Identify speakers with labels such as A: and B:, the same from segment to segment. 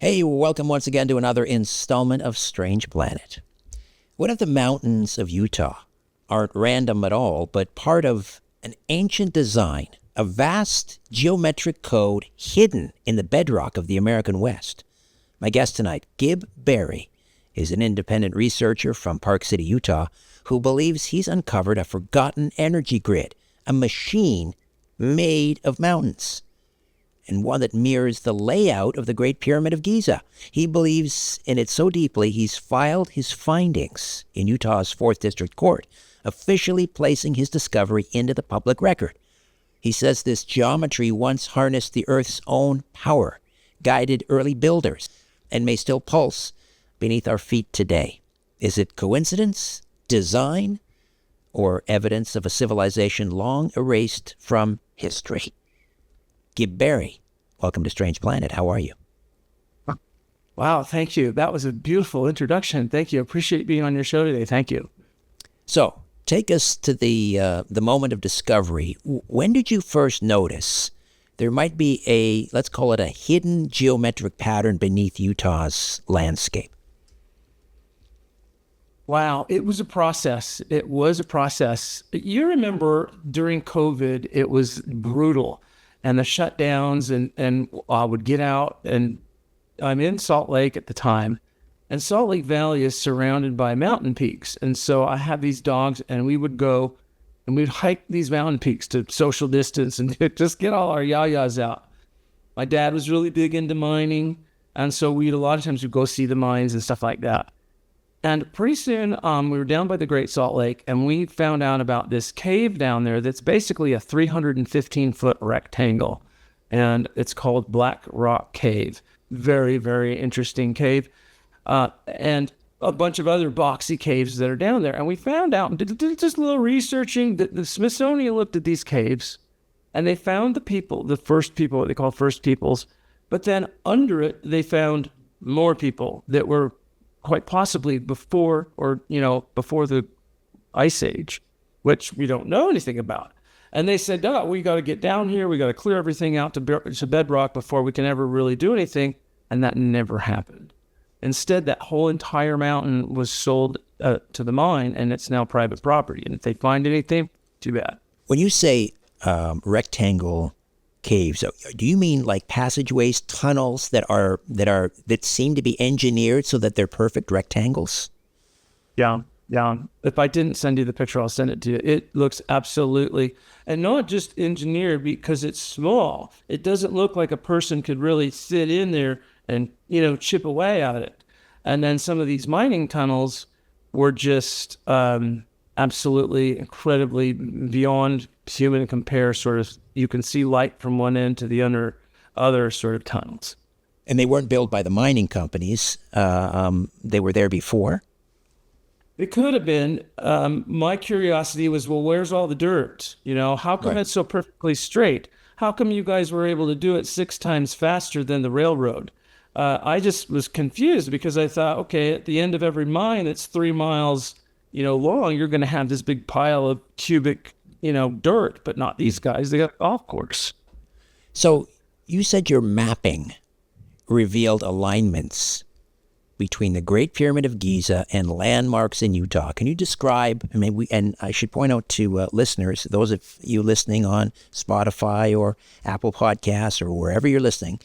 A: Hey, welcome once again to another installment of Strange Planet. One of the mountains of Utah aren't random at all, but part of an ancient design, a vast geometric code hidden in the bedrock of the American West. My guest tonight, Gib Berry, is an independent researcher from Park City, Utah, who believes he's uncovered a forgotten energy grid, a machine made of mountains, and one that mirrors the layout of the Great Pyramid of Giza. He believes in it so deeply, he's filed his findings in Utah's 4th District Court, officially placing his discovery into the public record. He says this geometry once harnessed the Earth's own power, guided early builders, and may still pulse beneath our feet today. Is it coincidence, design, or evidence of a civilization long erased from history? Gib Berry, welcome to Strange Planet. How are you?
B: Wow, thank you. That was a beautiful introduction. Thank you. Appreciate being on your show today. Thank you.
A: So, take us to the moment of discovery. When did you first notice there might be a, let's call it a hidden geometric pattern beneath Utah's landscape?
B: Wow, it was a process. It was a process. You remember during COVID, it was brutal, and the shutdowns, and I would get out, and I'm in Salt Lake at the time, and Salt Lake Valley is surrounded by mountain peaks. And so I had these dogs, and we would go and we'd hike these mountain peaks to social distance and just get all our yayas out. My dad was really big into mining, and so a lot of times we'd go see the mines and stuff like that. And pretty soon we were down by the Great Salt Lake, and we found out about this cave down there that's basically a 315-foot rectangle, and it's called Black Rock Cave. Very, very interesting cave. And a bunch of other boxy caves that are down there. And we found out, did just a little researching, that the Smithsonian looked at these caves, and they found the first people, what they call first peoples. But then under it, they found more people that were quite possibly before the Ice Age, which we don't know anything about. And they said, oh, we got to get down here. We got to clear everything out to bedrock before we can ever really do anything. And that never happened. Instead, that whole entire mountain was sold to the mine, and it's now private property. And if they find anything, too bad.
A: When you say rectangle caves, do you mean like passageways, tunnels that seem to be engineered so that they're perfect rectangles?
B: Yeah. If I didn't send you the picture, I'll send it to you. It looks absolutely, and not just engineered because it's small. It doesn't look like a person could really sit in there and, chip away at it. And then some of these mining tunnels were just absolutely incredibly beyond human compare, sort of. You can see light from one end to the other sort of tunnels.
A: And they weren't built by the mining companies. They were there before.
B: It could have been. My curiosity was, well, where's all the dirt? How come It's so perfectly straight? How come you guys were able to do it 6 times faster than the railroad? I just was confused because I thought, okay, at the end of every mine, it's 3 miles, long. You're going to have this big pile of cubic, dirt, but not these guys. They got a golf course.
A: So you said your mapping revealed alignments between the Great Pyramid of Giza and landmarks in Utah. Can you describe, and I should point out to listeners, those of you listening on Spotify or Apple Podcasts or wherever you're listening,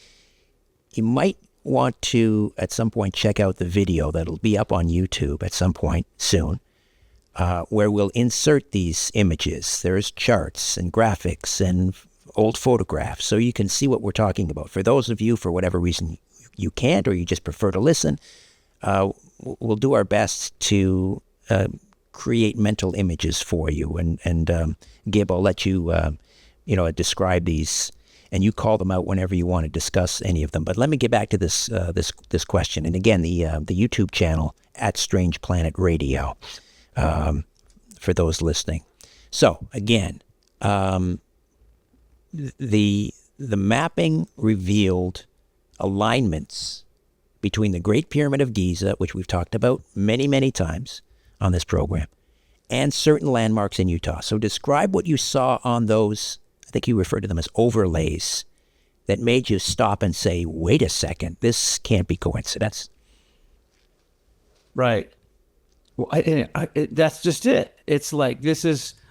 A: you might want to, at some point, check out the video that'll be up on YouTube at some point soon, where we'll insert these images. There's charts and graphics and old photographs, so you can see what we're talking about. For those of you, for whatever reason, you can't, or you just prefer to listen, we'll do our best to create mental images for you. And Gib, I'll let you, describe these, and you call them out whenever you want to discuss any of them. But let me get back to this question. And again, the YouTube channel at Strange Planet Radio, for those listening. So again, the mapping revealed alignments between the Great Pyramid of Giza, which we've talked about many, many times on this program, and certain landmarks in Utah. So describe what you saw on those, I think you referred to them as overlays, that made you stop and say, wait a second, this can't be coincidence?
B: Right. Well, that's just it. It's like,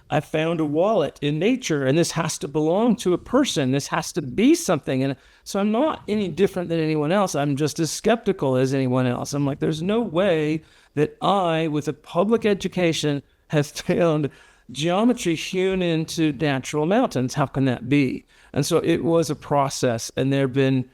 B: I found a wallet in nature, and this has to belong to a person. This has to be something. And so I'm not any different than anyone else. I'm just as skeptical as anyone else. I'm like, there's no way that I, with a public education, have found geometry hewn into natural mountains. How can that be? And so it was a process, and there have been,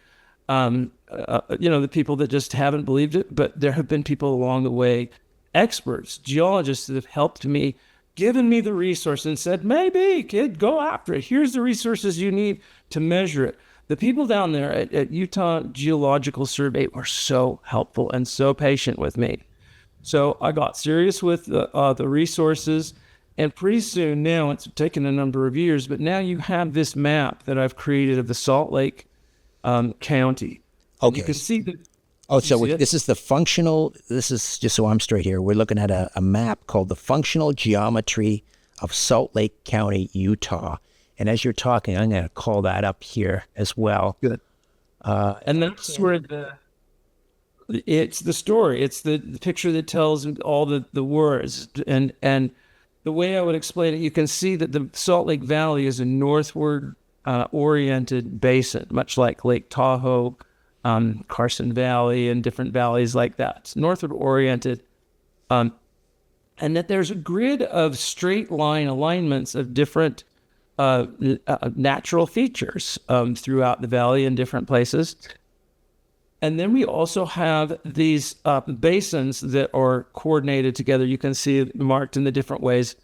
B: the people that just haven't believed it, but there have been people along the way, experts, geologists that have helped me, given me the resource and said, maybe, kid, go after it. Here's the resources you need to measure it. The people down there at Utah Geological Survey were so helpful and so patient with me. So I got serious with the resources, and pretty soon now, it's taken a number of years, but now you have this map that I've created of the Salt Lake County.
A: Okay.
B: You can see the.
A: Oh, so this is just so I'm straight here, we're looking at a map called the Functional Geometry of Salt Lake County, Utah. And as you're talking, I'm going to call that up here as well.
B: Good. And that's where it's the story. It's the picture that tells all the words. And the way I would explain it, you can see that the Salt Lake Valley is a northward oriented basin, much like Lake Tahoe, Carson Valley, and different valleys like that. It's northward oriented. And that there's a grid of straight line alignments of different natural features throughout the valley in different places. And then we also have these basins that are coordinated together. You can see it marked in the different ways.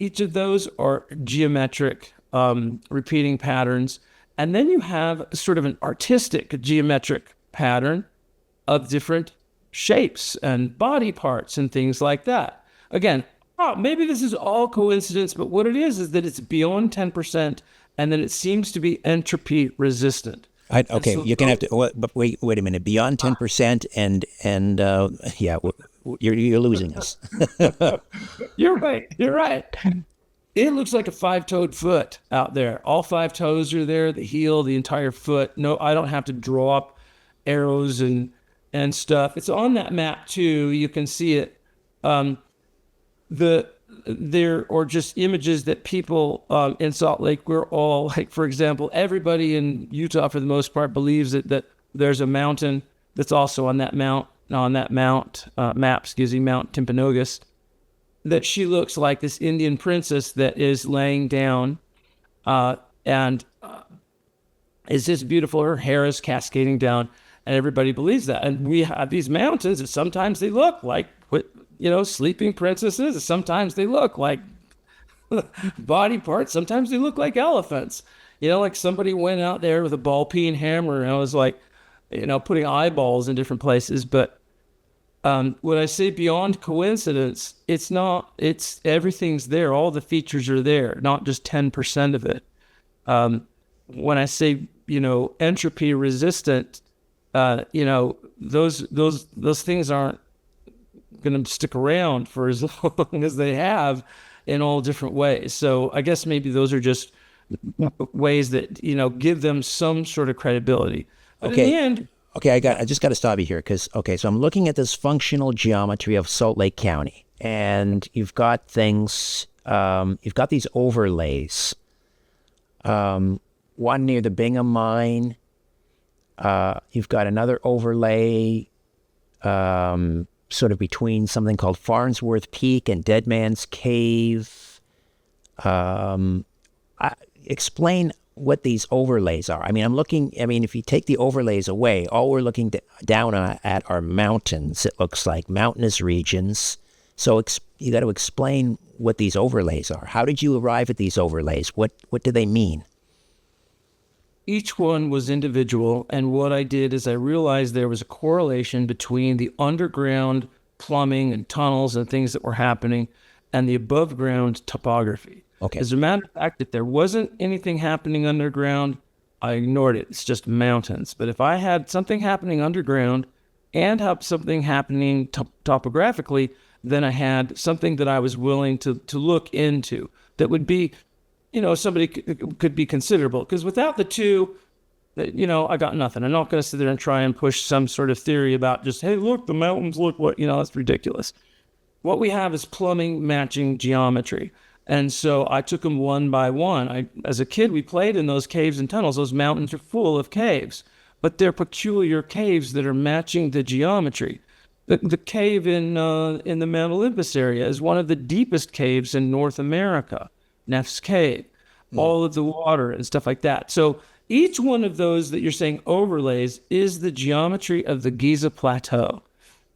B: Each of those are geometric repeating patterns. And then you have sort of an artistic geometric pattern of different shapes and body parts and things like that. Again, maybe this is all coincidence, but what it is that it's beyond 10%, and that it seems to be entropy resistant.
A: Okay, so, you're gonna have to. But wait a minute. Beyond 10%, and yeah, you're losing us.
B: You're right. It looks like a 5-toed foot out there. All 5 toes are there, the heel, the entire foot. No, I don't have to draw up arrows and stuff. It's on that map too. You can see it. There are just images that people in Salt Lake, we're all, like, for example, everybody in Utah for the most part believes that there's a mountain that's also on that map, Mount Timpanogos, that she looks like this Indian princess that is laying down and is just beautiful. Her hair is cascading down, and everybody believes that. And we have these mountains that sometimes they look like, sleeping princesses. Sometimes they look like body parts. Sometimes they look like elephants. Like somebody went out there with a ball peen hammer and I was like, putting eyeballs in different places. But when I say beyond coincidence, it's everything's there. All the features are there, not just 10% of it. When I say, entropy resistant, those things aren't going to stick around for as long as they have in all different ways. So I guess maybe those are just ways that, give them some sort of credibility. But
A: okay.
B: In the end,
A: okay, I just got to stop you here because, so I'm looking at this functional geometry of Salt Lake County, and you've got things, you've got these overlays. One near the Bingham mine. You've got another overlay sort of between something called Farnsworth Peak and Dead Man's Cave. Explain what these overlays are. If you take the overlays away, all we're looking down at are mountains. It looks like mountainous regions. So you got to explain what these overlays are. How did you arrive at these overlays? What do they mean?
B: Each one was individual, and what I did is I realized there was a correlation between the underground plumbing and tunnels and things that were happening and the above ground topography.
A: Okay.
B: As a matter of fact, if there wasn't anything happening underground, I ignored it. It's just mountains. But if I had something happening underground and have something happening topographically, then I had something that I was willing to look into that would be, somebody could be considerable. Because without the two, I got nothing. I'm not going to sit there and try and push some sort of theory about just, hey, look, the mountains, look what, that's ridiculous. What we have is plumbing matching geometry. And so I took them one by one. As a kid, we played in those caves and tunnels. Those mountains are full of caves, but they're peculiar caves that are matching the geometry. The cave in the Mount Olympus area is one of the deepest caves in North America, Neff's Cave, all of the water and stuff like that. So each one of those that you're saying overlays is the geometry of the Giza Plateau.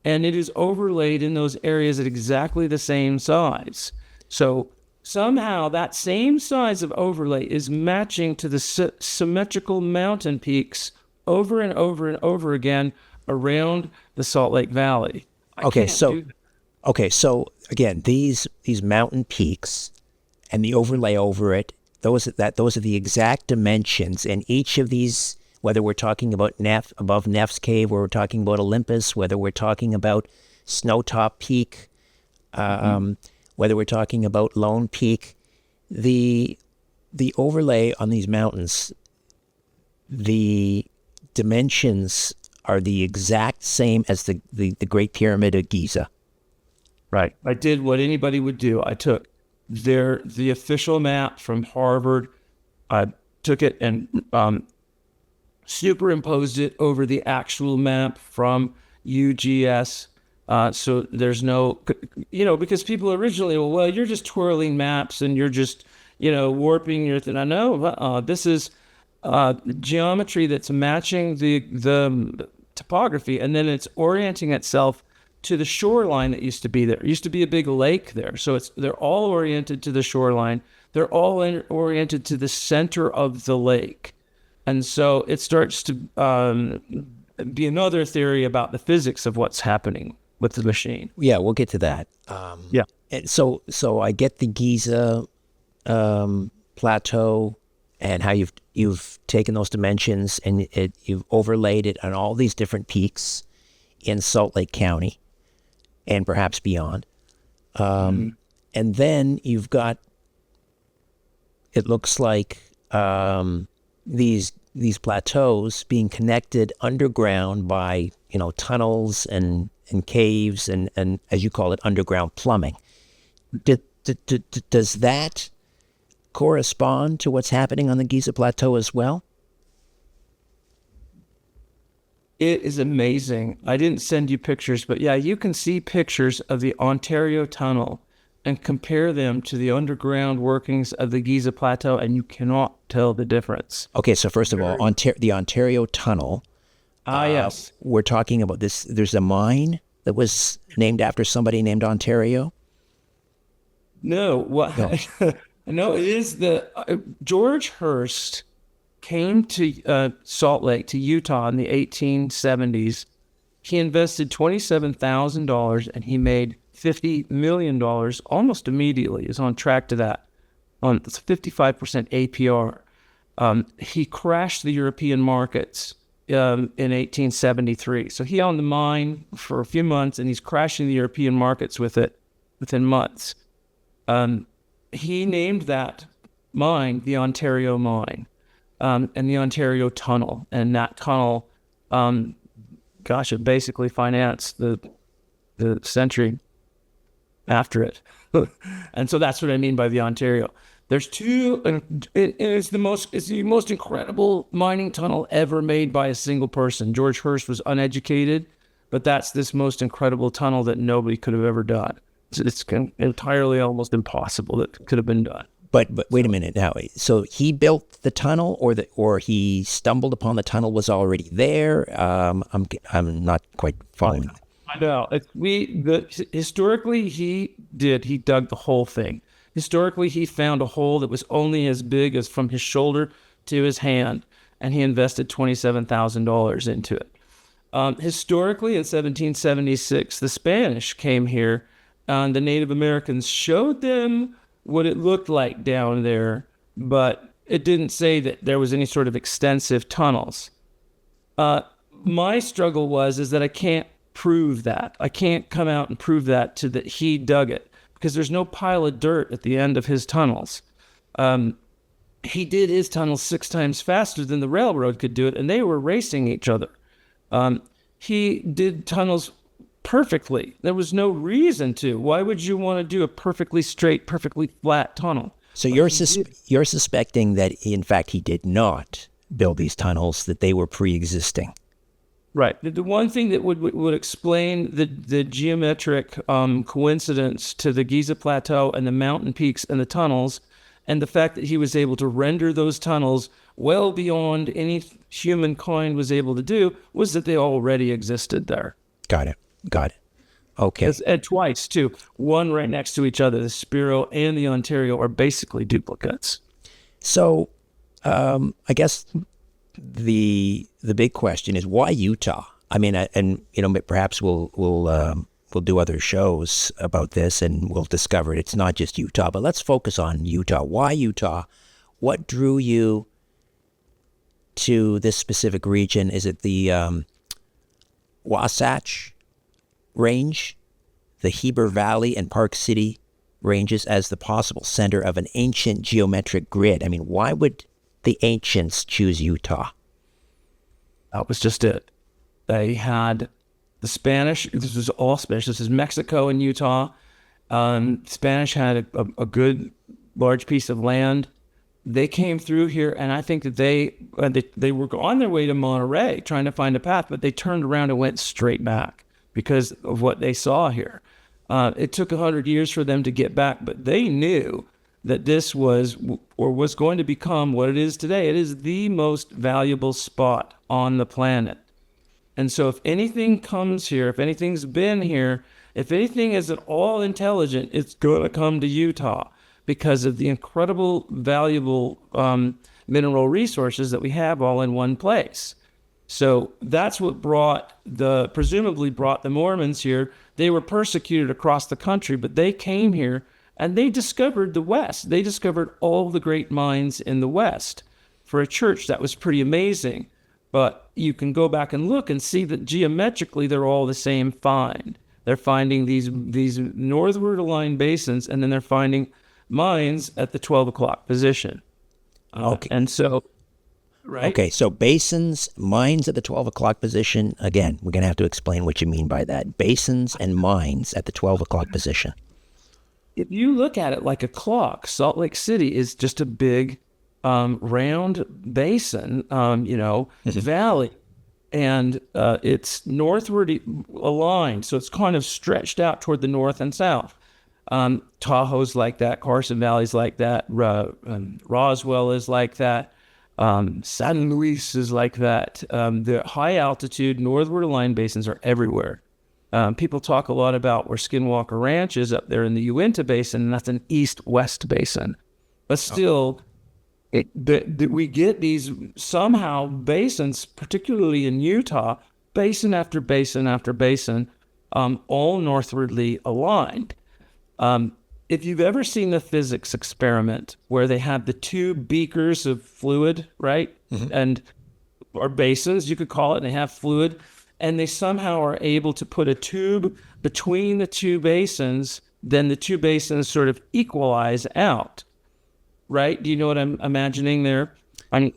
B: And it is overlaid in those areas at exactly the same size. So somehow that same size of overlay is matching to the symmetrical mountain peaks over and over and over again around the Salt Lake Valley.
A: Okay, so again, these mountain peaks and the overlay over it, those are the exact dimensions, and each of these, whether we're talking about above Neff's Cave, or we're talking about Olympus, whether we're talking about Snowtop Peak, whether we're talking about Lone Peak, the overlay on these mountains, the dimensions are the exact same as the Great Pyramid of Giza.
B: Right. I did what anybody would do. I took the official map from Harvard. I took it and superimposed it over the actual map from UGS. So there's no, because people originally, well, you're just twirling maps and you're just, warping your thing. I know this is geometry that's matching the topography, and then it's orienting itself to the shoreline that used to be there. It used to be a big lake there. So they're all oriented to the shoreline. They're all oriented to the center of the lake. And so it starts to be another theory about the physics of what's happening with the machine.
A: Yeah, we'll get to that.
B: Yeah.
A: And so I get the Giza plateau and how you've taken those dimensions and you've overlaid it on all these different peaks in Salt Lake County and perhaps beyond. And then you've got, it looks like these plateaus being connected underground by tunnels and caves and as you call it, underground plumbing. Does that correspond to what's happening on the Giza Plateau as well?
B: It is amazing. I didn't send you pictures, but yeah, you can see pictures of the Ontario Tunnel and compare them to the underground workings of the Giza Plateau, and you cannot tell the difference.
A: Okay, so first of all, the Ontario Tunnel.
B: Yes.
A: We're talking about this. There's a mine that was named after somebody named Ontario?
B: No. What? No. No, it is George Hearst came to Salt Lake, to Utah in the 1870s. He invested $27,000 and he made $50 million almost immediately. Is on track to that. It's 55% APR. He crashed the European markets in 1873. So he owned the mine for a few months and he's crashing the European markets with it within months. He named that mine the Ontario Mine, and the Ontario Tunnel. And that tunnel, it basically financed the century after it. And so that's what I mean by the Ontario. There's two, and it's the most incredible mining tunnel ever made by a single person. George Hearst was uneducated, but that's this most incredible tunnel that nobody could have ever done. It's entirely almost impossible that could have been done.
A: But wait a minute now. So he built the tunnel, or he stumbled upon the tunnel was already there. I'm not quite following.
B: I know. Historically he dug the whole thing. Historically, he found a hole that was only as big as from his shoulder to his hand, and he invested $27,000 into it. Historically, in 1776, the Spanish came here, and the Native Americans showed them what it looked like down there, but it didn't say that there was any sort of extensive tunnels. My struggle is that I can't prove that. I can't come out and prove that that he dug it, because there's no pile of dirt at the end of his tunnels. he did his tunnels 6 times faster than the railroad could do it, and they were racing each other. He did tunnels perfectly. There was no reason to. Why would you want to do a perfectly straight, perfectly flat tunnel?
A: So you're suspecting that, in fact, he did not build these tunnels, that they were pre-existing.
B: Right. The one thing that would explain the geometric coincidence to the Giza Plateau and the mountain peaks and the tunnels, and the fact that he was able to render those tunnels well beyond any humankind was able to do, was that they already existed there.
A: Got it. Okay.
B: And twice, too. One right next to each other. The Spiro and the Ontario are basically duplicates.
A: So I guess the big question is, why Utah? I mean, and perhaps we'll do other shows about this, and we'll discover it. It's not just Utah, but let's focus on Utah. Why Utah? What drew you to this specific region? Is it the Wasatch Range, the Heber Valley and Park City ranges as the possible center of an ancient geometric grid? I mean, why would the ancients choose Utah?
B: That was just it. They had the Spanish. This was all Spanish. This is Mexico and Utah. Spanish had a good large piece of land. They came through here, and I think that they were on their way to Monterey trying to find a path, but they turned around and went straight back because of what they saw here. It took 100 years for them to get back, but they knew that this was going to become what it is today. It is the most valuable spot on the planet. And so if anything comes here, if anything's been here, if anything is at all intelligent, it's going to come to Utah because of the incredible, valuable mineral resources that we have all in one place. So that's what presumably brought the Mormons here. They were persecuted across the country, but they came here and they discovered the West. They discovered all the great mines in the West. For a church, that was pretty amazing. But you can go back and look and see that geometrically they're all the same find. They're finding these northward aligned basins, and then they're finding mines at the 12 o'clock position.
A: Okay.
B: And so, right?
A: Okay, so basins, mines at the 12 o'clock position. Again, we're going to have to explain what you mean by that. Basins and mines at the 12 o'clock position.
B: If you look at it like a clock, Salt Lake City is just a big round basin, valley. And it's northward aligned, so it's kind of stretched out toward the north and south. Tahoe's like that, Carson Valley's like that, Roswell is like that, San Luis is like that. The high altitude northward aligned basins are everywhere. People talk a lot about where Skinwalker Ranch is up there in the Uinta Basin, and that's an east-west basin. But still, we get these somehow basins, particularly in Utah, basin after basin after basin, all northwardly aligned. If you've ever seen the physics experiment where they have the two beakers of fluid, right? Mm-hmm. Or basins, you could call it, and they have fluid, and they somehow are able to put a tube between the two basins, then the two basins sort of equalize out, right? Do you know what I'm imagining there? I'm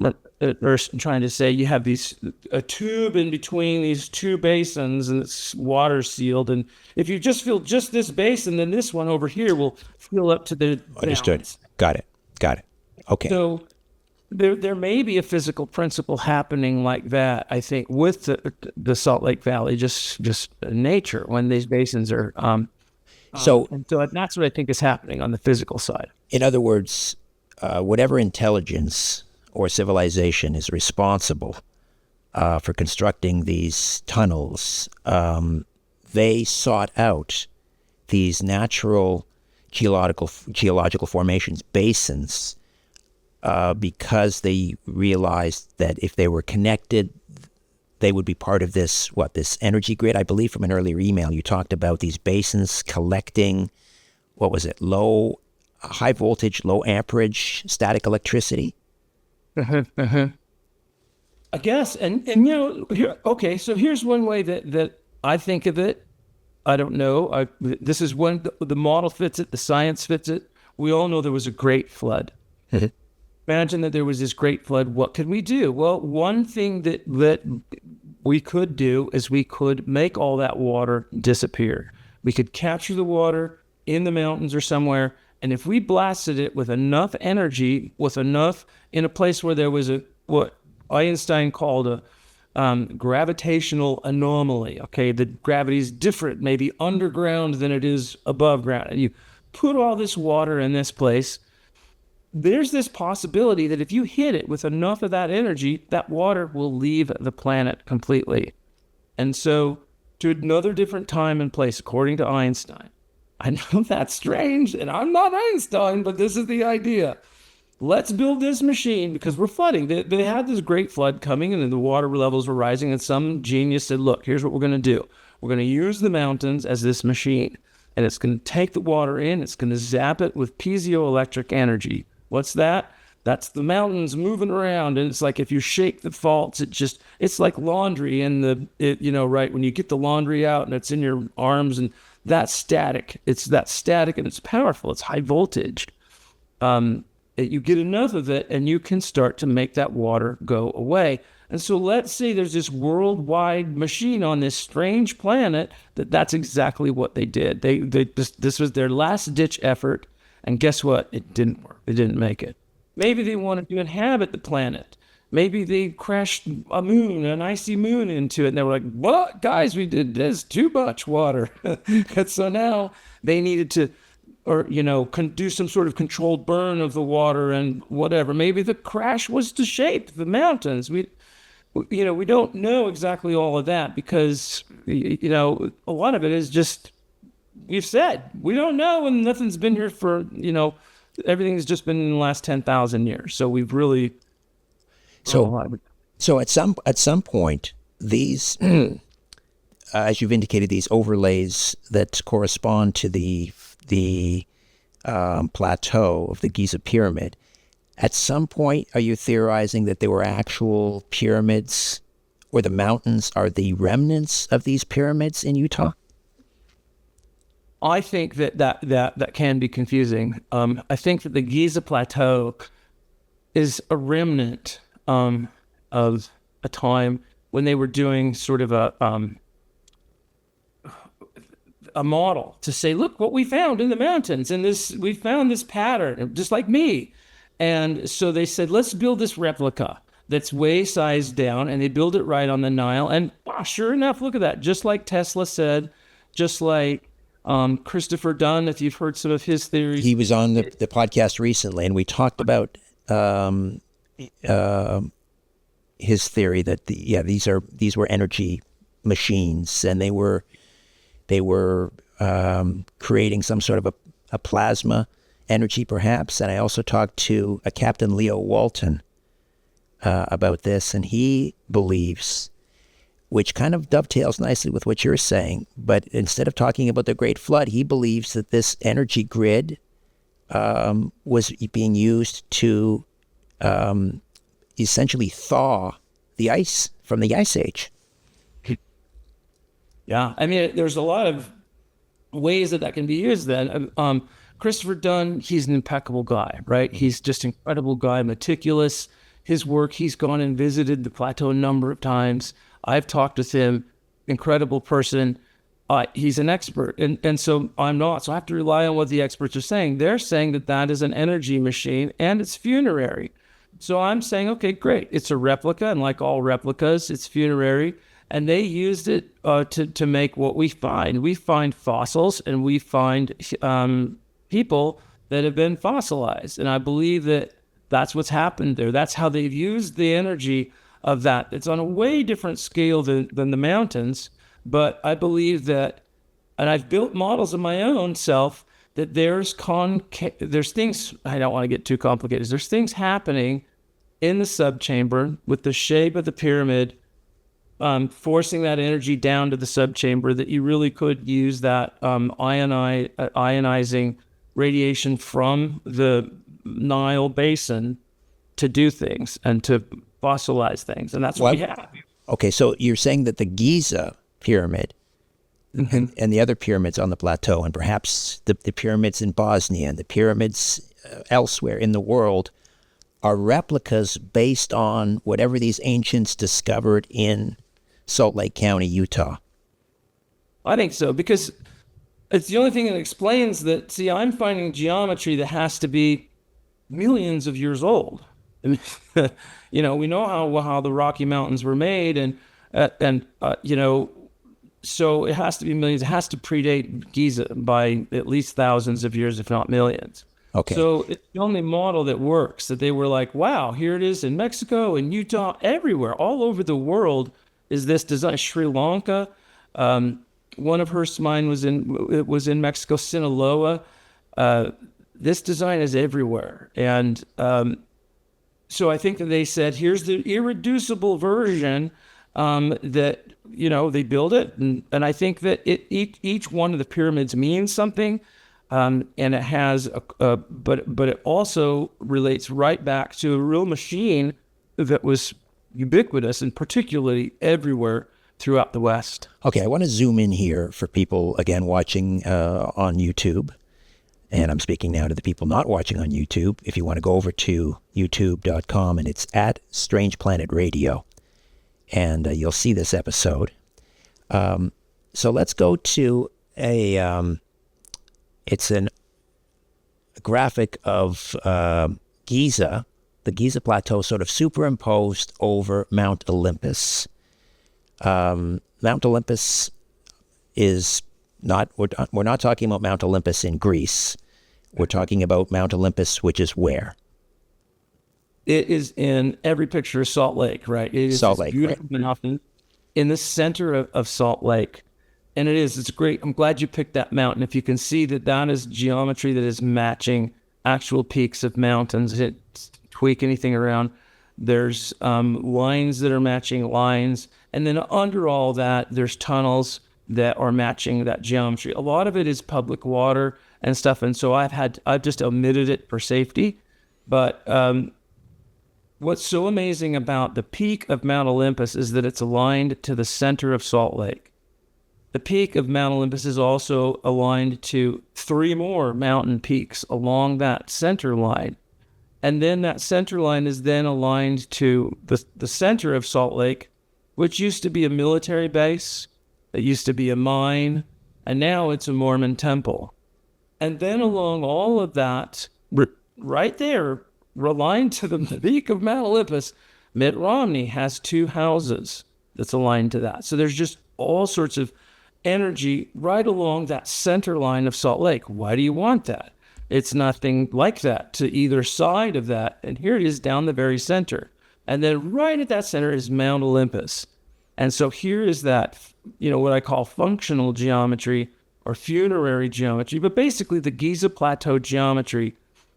B: trying to say you have a tube in between these two basins, and it's water sealed. And if you just fill just this basin, then this one over here will fill up to the
A: Understood.
B: balance.
A: Got it. Okay.
B: So there may be a physical principle happening like that, I think, with the Salt Lake Valley, just nature, when these basins are. So that's what I think is happening on the physical side.
A: In other words, whatever intelligence or civilization is responsible for constructing these tunnels, they sought out these natural geological formations, basins, because they realized that if they were connected, they would be part of this energy grid. I believe from an earlier email you talked about these basins collecting, high voltage, low amperage static electricity.
B: I guess, and so here's one way that I think of it. I don't know. This is when the model fits it, the science fits it. We all know there was a great flood. imagine that there was this great flood. What could we do? Well, one thing that we could do is we could make all that water disappear. We could capture the water in the mountains or somewhere, and if we blasted it with enough energy, in a place where there was what Einstein called a gravitational anomaly. Okay, the gravity is different, maybe underground than it is above ground. And you put all this water in this place, there's this possibility that if you hit it with enough of that energy, that water will leave the planet completely. And so, to another different time and place, according to Einstein. I know that's strange, and I'm not Einstein, but this is the idea. Let's build this machine because we're flooding. They had this great flood coming, and the water levels were rising, and some genius said, look, here's what we're going to do. We're going to use the mountains as this machine, and it's going to take the water in, it's going to zap it with piezoelectric energy. What's that? That's the mountains moving around, and it's like if you shake the faults, it's like laundry, and right, when you get the laundry out and it's in your arms, and that's static. It's that static, and it's powerful. It's high voltage. You get enough of it, and you can start to make that water go away. And so let's say there's this worldwide machine on this strange planet that's exactly what they did. This was their last-ditch effort. And guess what? It didn't work. They didn't make it. Maybe they wanted to inhabit the planet. Maybe they crashed an icy moon into it. And they were like, what? Guys, we did this. Too much water. And so now they needed to, do some sort of controlled burn of the water and whatever. Maybe the crash was to shape the mountains. We don't know exactly all of that because, a lot of it is just, we've said we don't know, and nothing's been here for everything's just been in the last 10,000 years. So we've really
A: so at some point these as you've indicated, these overlays that correspond to the plateau of the Giza pyramid, at some point are you theorizing that there were actual pyramids, or the mountains are the remnants of these pyramids in Utah?
B: I think that can be confusing. I think that the Giza Plateau is a remnant of a time when they were doing sort of a model to say, look what we found in the mountains, and we found this pattern, just like me. And so they said, let's build this replica that's way sized down, and they build it right on the Nile. And sure enough, look at that. Just like Tesla said, just like Christopher Dunn, if you've heard some of his theories.
A: He was on the podcast recently, and we talked about his theory that these were energy machines, and they were creating some sort of a plasma energy, perhaps. And I also talked to a Captain Leo Walton about this, and he believes, which kind of dovetails nicely with what you're saying, but instead of talking about the Great Flood, he believes that this energy grid was being used to essentially thaw the ice from the Ice Age.
B: Yeah, I mean, there's a lot of ways that can be used then. Christopher Dunn, he's an impeccable guy, right? He's just an incredible guy, meticulous. His work, he's gone and visited the plateau a number of times. I've talked with him, incredible person. He's an expert, and so I'm not. So I have to rely on what the experts are saying. They're saying that is an energy machine, and it's funerary. So I'm saying, okay, great. It's a replica, and like all replicas, it's funerary. And they used it to make what we find. We find fossils, and we find people that have been fossilized. And I believe that that's what's happened there. That's how they've used the energy of that. It's on a way different scale than the mountains. But I believe that, and I've built models of my own self, that there's things, I don't want to get too complicated, there's things happening in the subchamber with the shape of the pyramid, forcing that energy down to the subchamber, that you really could use that ionizing radiation from the Nile basin to do things and to fossilize things. And that's what we have.
A: Okay, so you're saying that the Giza pyramid and the other pyramids on the plateau, and perhaps the pyramids in Bosnia and the pyramids elsewhere in the world, are replicas based on whatever these ancients discovered in Salt Lake County, Utah?
B: I think so, because it's the only thing that explains that. See, I'm finding geometry that has to be millions of years old. I mean, we know how the Rocky Mountains were made, and so it has to be millions. It has to predate Giza by at least thousands of years, if not millions.
A: Okay.
B: So it's the only model that works. That they were like, wow, here it is in Mexico, in Utah, everywhere, all over the world is this design. Sri Lanka. One of her mine was in Mexico, Sinaloa. This design is everywhere, and so I think that they said, here's the irreducible version that they build it, and I think that each one of the pyramids means something, and it has but it also relates right back to a real machine that was ubiquitous and particularly everywhere throughout the West.
A: Okay, I want to zoom in here for people, again, watching on YouTube. And I'm speaking now to the people not watching on YouTube. If you want to go over to youtube.com, and it's at Strange Planet Radio, and you'll see this episode. So let's go to it's a graphic of Giza, the Giza Plateau, sort of superimposed over Mount Olympus. Mount Olympus is not, we're not talking about Mount Olympus in Greece. We're talking about Mount Olympus, which is where?
B: It is in every picture of Salt Lake, right? It is
A: Salt Lake,
B: beautiful
A: right?
B: mountain in the center of Salt Lake. And it's great. I'm glad you picked that mountain. If you can see that is geometry that is matching actual peaks of mountains. It tweak anything around. There's lines that are matching lines. And then under all that, there's tunnels that are matching that geometry. A lot of it is public water and stuff. And so I've just omitted it for safety. But what's so amazing about the peak of Mount Olympus is that it's aligned to the center of Salt Lake. The peak of Mount Olympus is also aligned to 3 more mountain peaks along that center line. And then that center line is then aligned to the center of Salt Lake, which used to be a military base. It used to be a mine, and now it's a Mormon temple. And then along all of that, right there, aligned to the peak of Mount Olympus, Mitt Romney has 2 houses that's aligned to that. So there's just all sorts of energy right along that center line of Salt Lake. Why do you want that? It's nothing like that to either side of that. And here it is down the very center. And then right at that center is Mount Olympus. And so here is that, what I call functional geometry or funerary geometry, but basically the Giza Plateau geometry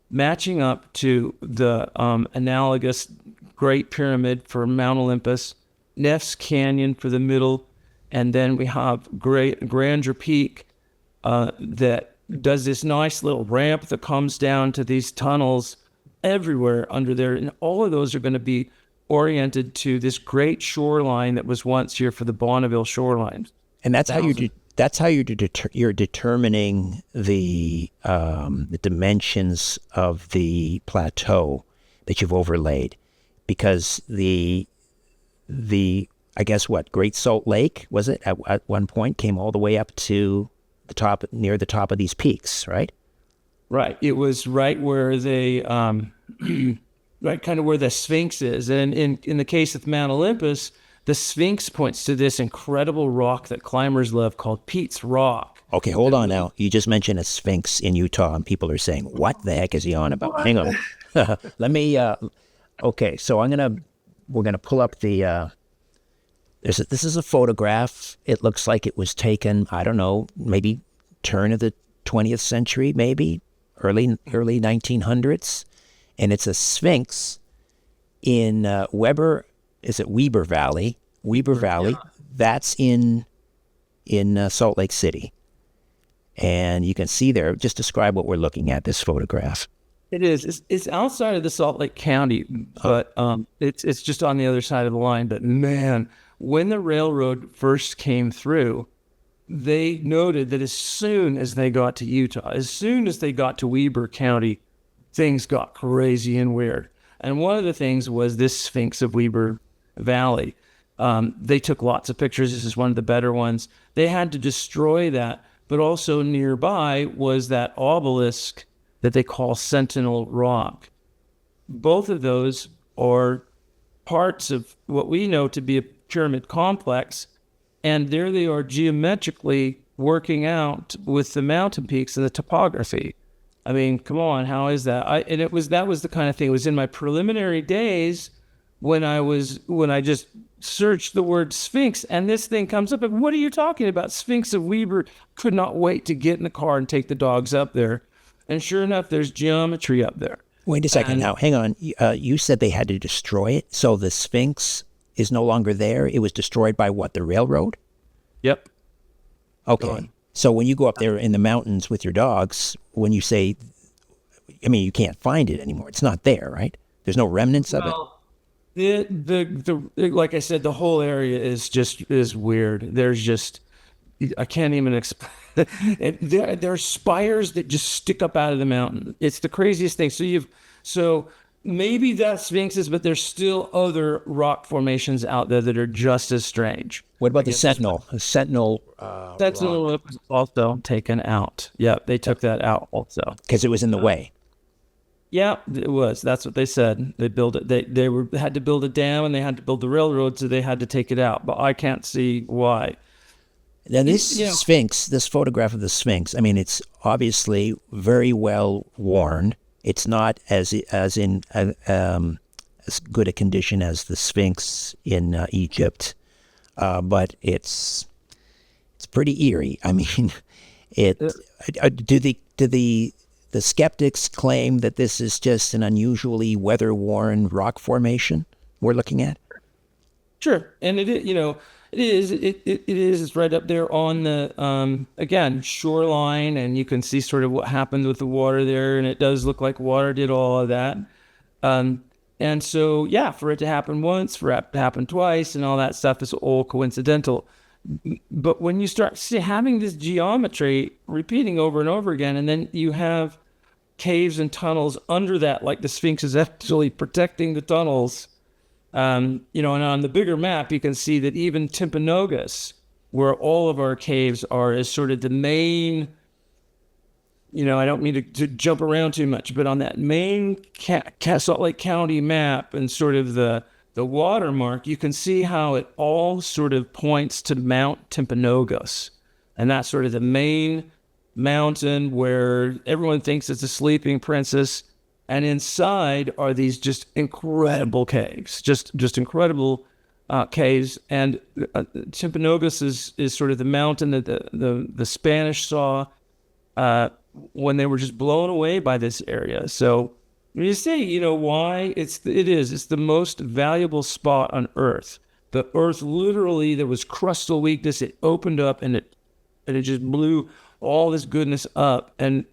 B: matching up to the analogous Great Pyramid for Mount Olympus, Neff's Canyon for the middle, and then we have Grandeur Peak that does this nice little ramp that comes down to these tunnels everywhere under there. And all of those are going to be oriented to this great shoreline that was once here for the Bonneville shoreline.
A: And that's how you're determining the dimensions of the plateau that you've overlaid, because the I guess Great Salt Lake, was it at one point, came all the way up to the top, near the top of these peaks, right?
B: Right. It was right where they right kind of where the Sphinx is. And in the case of Mount Olympus, the Sphinx points to this incredible rock that climbers love called Pete's Rock.
A: Okay, hold on now. You just mentioned a Sphinx in Utah, and people are saying, what the heck is he on about? Hang on. Let me, okay, so we're going to pull up the, this is a photograph. It looks like it was taken, I don't know, maybe turn of the 20th century, maybe early 1900s. And it's a Sphinx in Weber Valley? Weber Valley. Yeah. That's in Salt Lake City. And you can see there, just describe what we're looking at, this photograph.
B: It is. It's outside of the Salt Lake County, but it's just on the other side of the line. But man, when the railroad first came through, they noted that as soon as they got to Utah, as soon as they got to Weber County, things got crazy and weird. And one of the things was this Sphinx of Weber Valley. They took lots of pictures. This is one of the better ones. They had to destroy that, but also nearby was that obelisk that they call Sentinel Rock. Both of those are parts of what we know to be a pyramid complex, and there they are geometrically working out with the mountain peaks and the topography. I mean, come on, how is that? That was the kind of thing. It was in my preliminary days when I just searched the word Sphinx, and this thing comes up. And what are you talking about? Sphinx of Weber. Could not wait to get in the car and take the dogs up there. And sure enough, there's geometry up there.
A: Wait a second now. Hang on. You said they had to destroy it, so the Sphinx is no longer there. It was destroyed by what? The railroad?
B: Yep.
A: Okay. So when you go up there in the mountains with your dogs, when you say, I mean, you can't find it anymore. It's not there, right? There's no remnants of it.
B: The like I said, the whole area is weird. There's just, I can't even explain. There are spires that just stick up out of the mountain. It's the craziest thing. So maybe that's Sphinxes, but there's still other rock formations out there that are just as strange.
A: What about the Sentinel? The Sentinel
B: Sentinel was also taken out. Yeah, they took that out also.
A: Because it was in the way.
B: Yeah, it was. That's what they said. They built it. They had to build a dam, and they had to build the railroad, so they had to take it out. But I can't see why.
A: Then this Sphinx, this photograph of the Sphinx, I mean, it's obviously very well worn. It's not as good a condition as the Sphinx in Egypt, but it's pretty eerie. I mean, do the skeptics claim that this is just an unusually weather-worn rock formation we're looking at?
B: Sure, and it is. It's right up there on the again shoreline, and you can see sort of what happened with the water there, and it does look like water did all of that. And so yeah, for it to happen once, for it to happen twice, and all that stuff is all coincidental. But when you start having this geometry repeating over and over again, and then you have caves and tunnels under that, like the Sphinx is actually protecting the tunnels. And on the bigger map, you can see that even Timpanogos, where all of our caves are, is sort of the main, I don't mean to jump around too much, but on that main Salt Lake County map and sort of the watermark, you can see how it all sort of points to Mount Timpanogos. And that's sort of the main mountain where everyone thinks it's a sleeping princess. And inside are these just incredible caves, just incredible caves. And Timpanogos is sort of the mountain that the Spanish saw when they were just blown away by this area. So when you say, why, it's the most valuable spot on Earth. The Earth literally, there was crustal weakness. It opened up and it just blew all this goodness up. And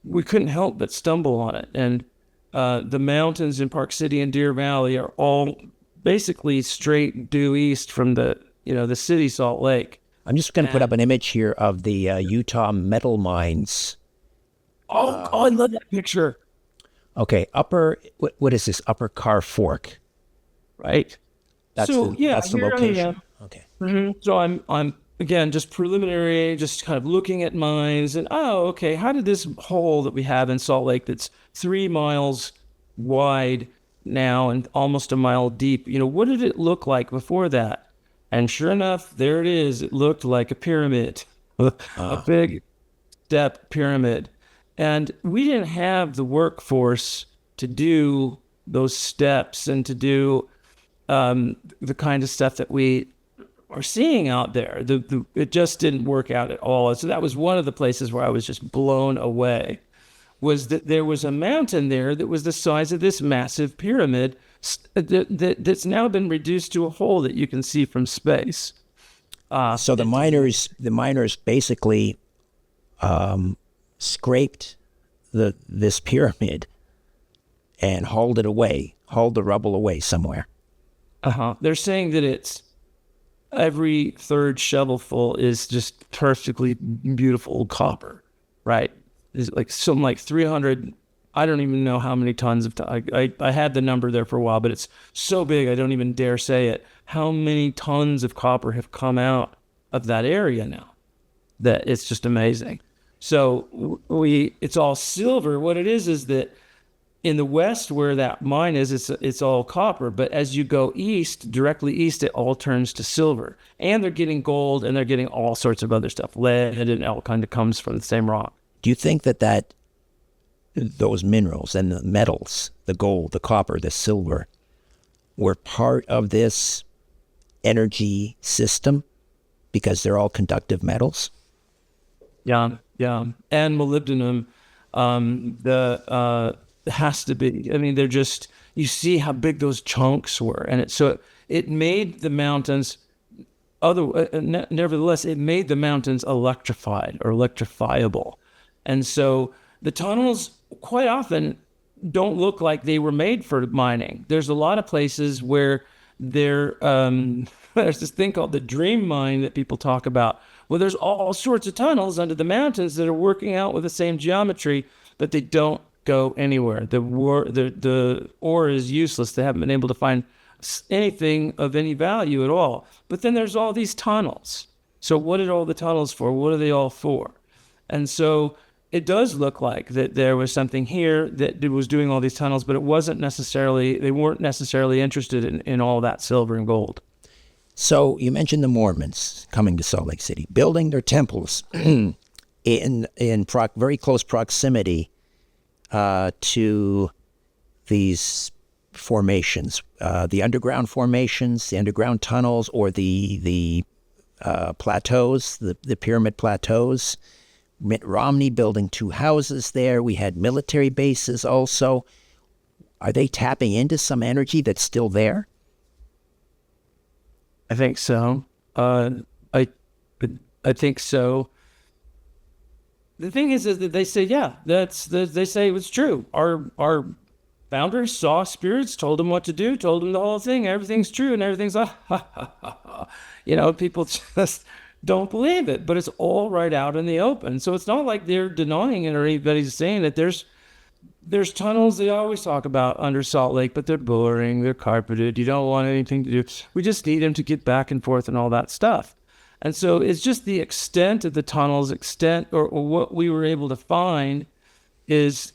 B: we couldn't help but stumble on it. And the mountains in Park City and Deer Valley are all basically straight due east from the city, Salt Lake.
A: I'm just going to put up an image here of the Utah metal mines.
B: I love that picture.
A: Okay, what is this? Upper Car Fork.
B: Right.
A: That's the location. Okay.
B: Mm-hmm. So I'm again, just preliminary, just kind of looking at mines and, okay, how did this hole that we have in Salt Lake that's 3 miles wide now and almost a mile deep, what did it look like before that? And sure enough, there it is. It looked like a pyramid, a big step pyramid. And we didn't have the workforce to do those steps and to do the kind of stuff that we are seeing out there. It just didn't work out at all. So that was one of the places where I was just blown away, was that there was a mountain there that was the size of this massive pyramid that's now been reduced to a hole that you can see from space.
A: So the miners basically scraped this pyramid and hauled the rubble away somewhere.
B: They're saying that it's every third shovelful is just perfectly beautiful copper, right? It's like something like 300 I don't even know how many tons of, I had the number there for a while, but it's so big, I don't even dare say it. How many tons of copper have come out of that area now? That it's just amazing. So it's all silver. What it is that in the west where that mine is, it's all copper. But as you go east, directly east, it all turns to silver. And they're getting gold, and they're getting all sorts of other stuff. Lead and all kind of comes from the same rock.
A: Do you think that those minerals and the metals, the gold, the copper, the silver, were part of this energy system because they're all conductive metals?
B: Yeah. And molybdenum, has to be. I mean, they're just, you see how big those chunks were. And it made the mountains, nevertheless, it made the mountains electrified or electrifiable. And so the tunnels quite often don't look like they were made for mining. There's a lot of places where there's this thing called the dream mine that people talk about. Well, there's all sorts of tunnels under the mountains that are working out with the same geometry, but they don't go anywhere. The ore is useless. They haven't been able to find anything of any value at all. But then there's all these tunnels. So what are all the tunnels for? What are they all for? And so it does look like that there was something here that was doing all these tunnels, but they weren't necessarily interested in all that silver and gold.
A: So you mentioned the Mormons coming to Salt Lake City, building their temples in very close proximity to these formations, the underground formations, the underground tunnels, or the plateaus, the pyramid plateaus. Mitt Romney building 2 houses there. We had military bases also. Are they tapping into some energy that's still there?
B: I think so. I think so. The thing is that they say, yeah, they say it's true. Our founders saw spirits, told them what to do, told them the whole thing. Everything's true, and everything's people just don't believe it. But it's all right out in the open. So it's not like they're denying it or anybody's saying that there's tunnels they always talk about under Salt Lake, but they're boring, they're carpeted, you don't want anything to do. We just need them to get back and forth and all that stuff. And so it's just the extent of the tunnels, or what we were able to find is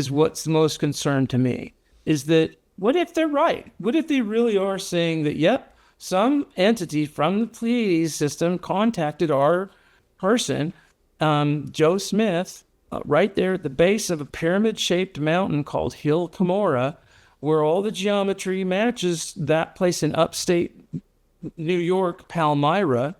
B: what's the most concern to me. Is that, what if they're right? What if they really are saying that, yep, some entity from the Pleiades system contacted our person, Joe Smith, right there at the base of a pyramid-shaped mountain called Hill Cumorah, where all the geometry matches that place in upstate New York, Palmyra.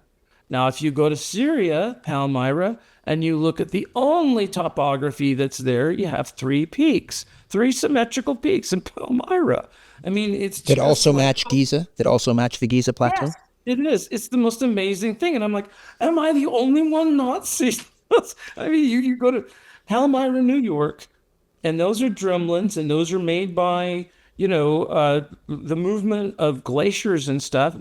B: Now, if you go to Syria, Palmyra, and you look at the only topography that's there, you have 3 peaks, 3 symmetrical peaks in Palmyra. I mean, it's
A: that also match Giza. That also match the Giza Plateau.
B: Yes, it is. It's the most amazing thing, and I'm like, am I the only one not seeing this? I mean, you go to Palmyra, New York, and those are drumlins, and those are made by the movement of glaciers and stuff,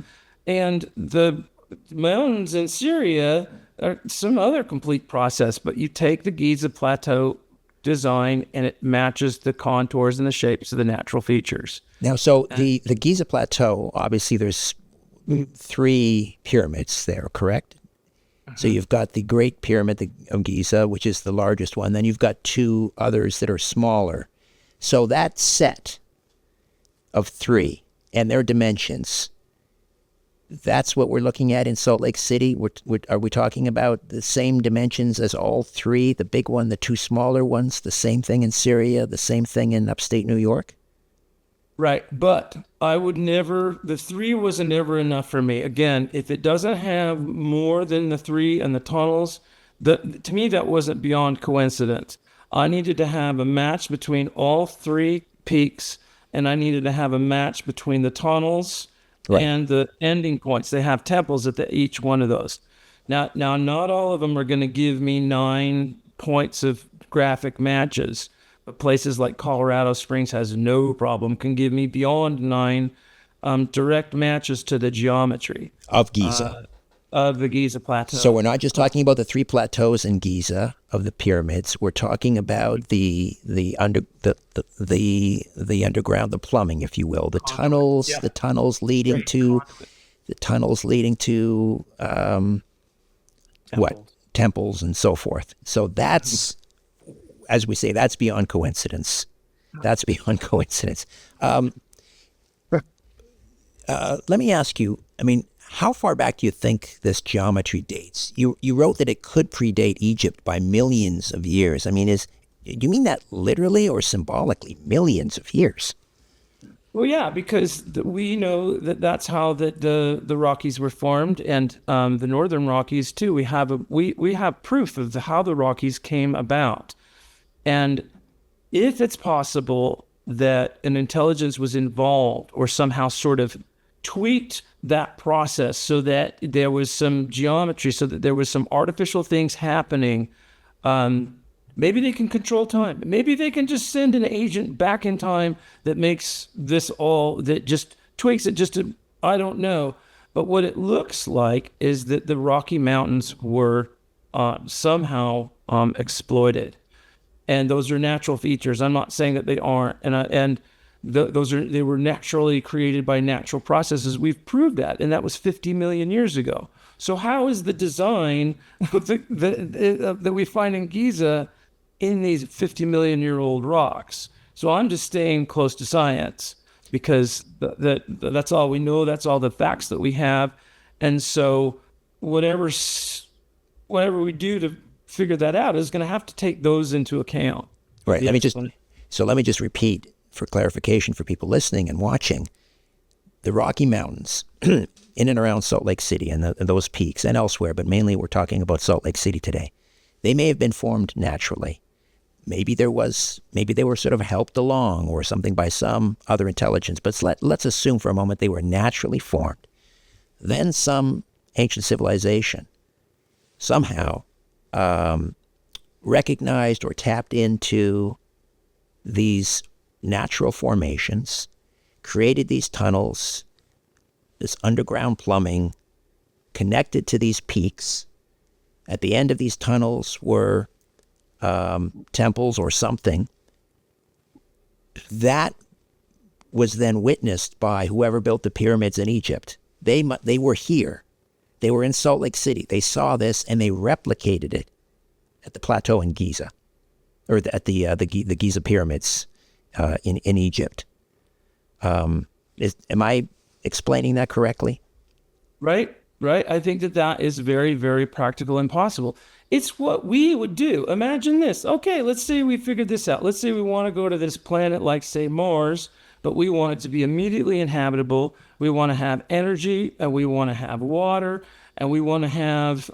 B: and the mountains in Syria are some other complete process. But you take the Giza Plateau design, and it matches the contours and the shapes of the natural features.
A: Now, so the Giza Plateau, obviously there's 3 pyramids there, correct? So you've got the Great Pyramid of Giza, which is the largest one. Then you've got 2 others that are smaller. So that set of 3 and their dimensions, that's what we're looking at in Salt Lake City. Are we talking about the same dimensions as all 3? The big one, the 2 smaller ones, the same thing in Syria, the same thing in upstate New York?
B: Right, but I would never, the 3 was never enough for me. Again, if it doesn't have more than the 3 and the tunnels, to me that wasn't beyond coincidence. I needed to have a match between all 3 peaks, and I needed to have a match between the tunnels and the ending points. They have temples at each one of those. Now, not all of them are going to give me 9 points of graphic matches. But places like Colorado Springs has no problem, can give me beyond 9 direct matches to the geometry
A: of Giza.
B: of the Giza Plateau.
A: So we're not just talking about the three plateaus in Giza of the pyramids. We're talking about the underground, the plumbing, if you will, the tunnels,
B: Yeah.
A: the tunnels leading
B: Great
A: to
B: conduit.
A: the tunnels leading to what
B: Temple.
A: temples and so forth. So that's, as we say, that's beyond coincidence. That's beyond coincidence. Let me ask you, I mean, how far back do you think this geometry dates? You wrote that it could predate Egypt by millions of years. I mean, do you mean that literally or symbolically, millions of years?
B: Well, yeah, because we know that that's how the Rockies were formed, and the Northern Rockies too. We have proof of how the Rockies came about, and if it's possible that an intelligence was involved or somehow sort of tweaked that process so that there was some geometry, so that there was some artificial things happening. Maybe they can control time. Maybe they can just send an agent back in time that makes this all, that just tweaks it I don't know. But what it looks like is that the Rocky Mountains were somehow exploited. And those are natural features. I'm not saying that they aren't. They were naturally created by natural processes. We've proved that, and that was 50 million years ago. So how is the design that we find in Giza in these 50 million year old rocks? So I'm just staying close to science because that's all we know. That's all the facts that we have. And so whatever we do to figure that out is going to have to take those into account.
A: Right. Let me just repeat for clarification for people listening and watching. The Rocky Mountains in and around Salt Lake City and those peaks and elsewhere, but mainly we're talking about Salt Lake City today. They may have been formed naturally. Maybe they were sort of helped along or something by some other intelligence, but let's assume for a moment they were naturally formed. Then some ancient civilization somehow recognized or tapped into these natural formations, created these tunnels, this underground plumbing, connected to these peaks. At the end of these tunnels were temples or something. That was then witnessed by whoever built the pyramids in Egypt. They were here. They were in Salt Lake City. They saw this and they replicated it at the plateau in Giza, or at the Giza pyramids in Egypt. Am I explaining that correctly?
B: Right. I think that is very, very practical and possible. It's what we would do. Imagine this. Okay, let's say we figured this out. Let's say we want to go to this planet like, say, Mars, but we want it to be immediately inhabitable. We want to have energy, and we want to have water, and we want to have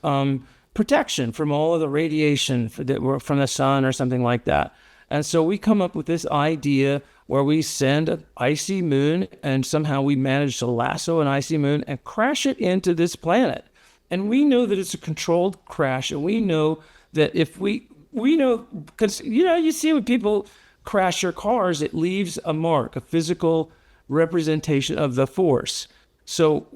B: protection from all of the radiation from the sun or something like that. And so we come up with this idea where we send an icy moon, and somehow we manage to lasso an icy moon and crash it into this planet. And we know that it's a controlled crash, and we know that if we know, because, you see when people crash their cars, it leaves a mark, a physical representation of the force. So,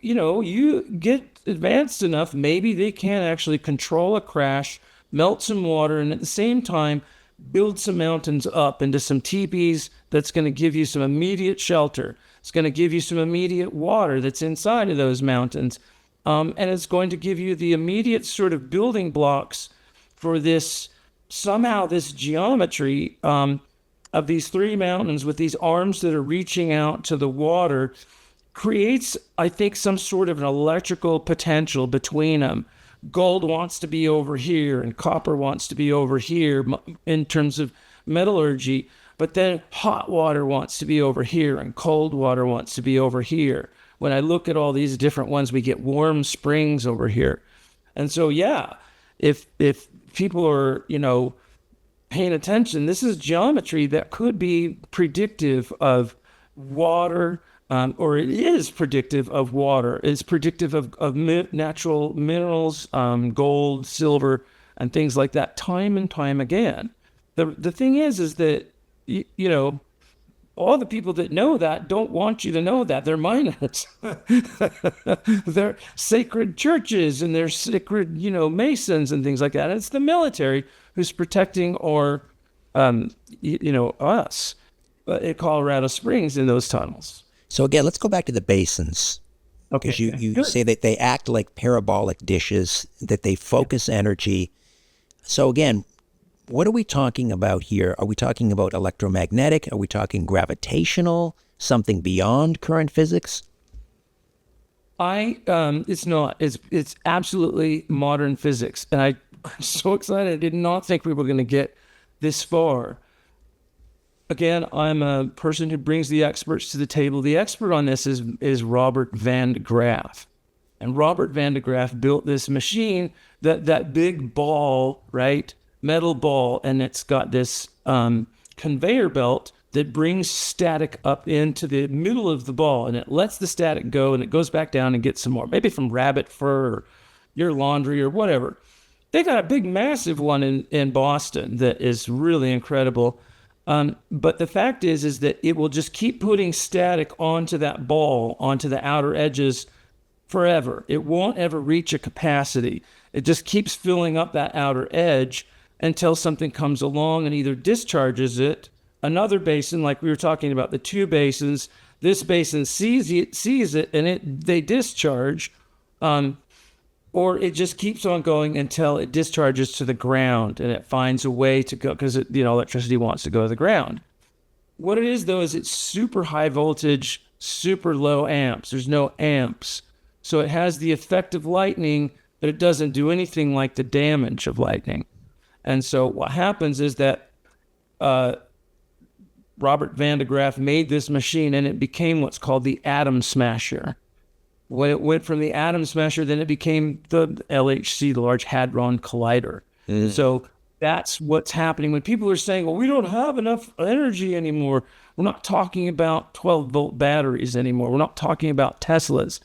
B: you get advanced enough, maybe they can actually control a crash, melt some water, and at the same time, build some mountains up into some teepees that's going to give you some immediate shelter. It's going to give you some immediate water that's inside of those mountains. And it's going to give you the immediate sort of building blocks for this geometry of these three mountains with these arms that are reaching out to the water creates, I think, some sort of an electrical potential between them. Gold wants to be over here and copper wants to be over here in terms of metallurgy, but then hot water wants to be over here and cold water wants to be over here. When I look at all these different ones, we get warm springs over here. And so, yeah, if people are, paying attention, this is geometry that could be predictive of water, or it is predictive of water. It's predictive of natural minerals, gold, silver, and things like that, time and time again. The thing is that, all the people that know that don't want you to know that. They're minors. They're sacred churches and they're sacred, Masons and things like that. And it's the military who's protecting us at Colorado Springs in those tunnels.
A: So again, let's go back to the basins.
B: Okay.
A: Because you say that they act like parabolic dishes, that they focus energy. So again, what are we talking about here? Are we talking about electromagnetic? Are we talking gravitational? Something beyond current physics?
B: It's not. It's absolutely modern physics, and I'm so excited. I did not think we were going to get this far. Again, I'm a person who brings the experts to the table. The expert on this is Robert Van de Graaff. And Robert Van de Graaff built this machine, that big ball, right? Metal ball, and it's got this conveyor belt that brings static up into the middle of the ball, and it lets the static go, and it goes back down and gets some more, maybe from rabbit fur or your laundry or whatever. They got a big, massive one in Boston that is really incredible. But the fact is that it will just keep putting static onto that ball, onto the outer edges forever. It won't ever reach a capacity. It just keeps filling up that outer edge until something comes along and either discharges it. Another basin, like we were talking about, the two basins, this basin sees it and they discharge, or it just keeps on going until it discharges to the ground and it finds a way to go, because electricity wants to go to the ground. What it is, though, is it's super high voltage, super low amps. There's no amps. So it has the effect of lightning, but it doesn't do anything like the damage of lightning. And so what happens is that Robert Van de Graaff made this machine, and it became what's called the atom smasher. When it went from the atom smasher, then it became the LHC, the Large Hadron Collider. So that's what's happening when people are saying, well, we don't have enough energy anymore. We're not talking about 12-volt batteries anymore. We're not talking about Teslas.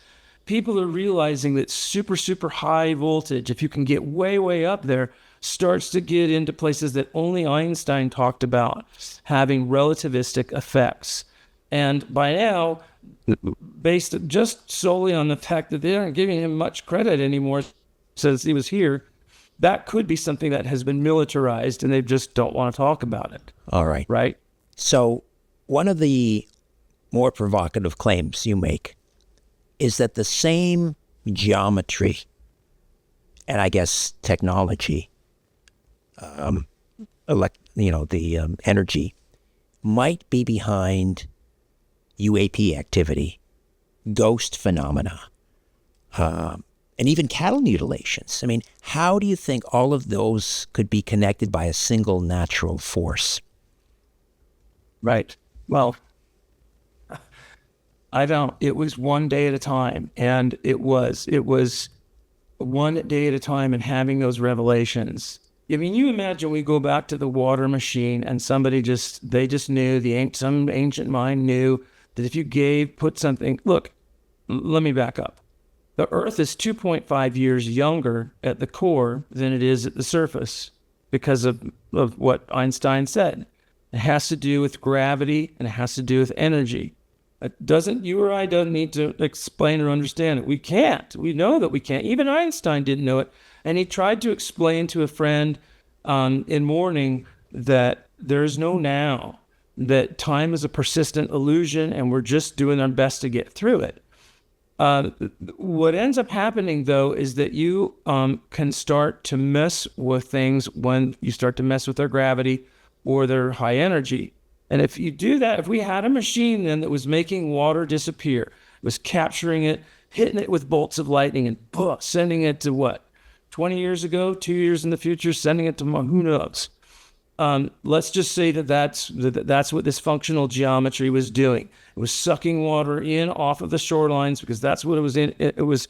B: People are realizing that super, super high voltage, if you can get way, way up there, starts to get into places that only Einstein talked about, having relativistic effects. And by now, based just solely on the fact that they aren't giving him much credit anymore since he was here, that could be something that has been militarized and they just don't want to talk about it.
A: All right.
B: Right?
A: So one of the more provocative claims you make is that the same geometry and I guess technology, energy might be behind UAP activity, ghost phenomena, and even cattle mutilations. I mean, how do you think all of those could be connected by a single natural force?
B: Right. Well, I don't. It was one day at a time, and it was one day at a time, and having those revelations. I mean, you imagine we go back to the water machine, and somebody just knew, some ancient mind knew that if you put something. Look, let me back up. The Earth is 2.5 years younger at the core than it is at the surface because of what Einstein said. It has to do with gravity, and it has to do with energy. You or I don't need to explain or understand it. We can't. We know that we can't. Even Einstein didn't know it. And he tried to explain to a friend in mourning that there is no now, that time is a persistent illusion, and we're just doing our best to get through it. What ends up happening, though, is that you can start to mess with things when you start to mess with their gravity or their high energy. And if you do that, if we had a machine then that was making water disappear, was capturing it, hitting it with bolts of lightning, and sending it to what? 20 years ago, 2 years in the future, sending it to who knows? Let's just say that's what this functional geometry was doing. It was sucking water in off of the shorelines because that's what it was in. It was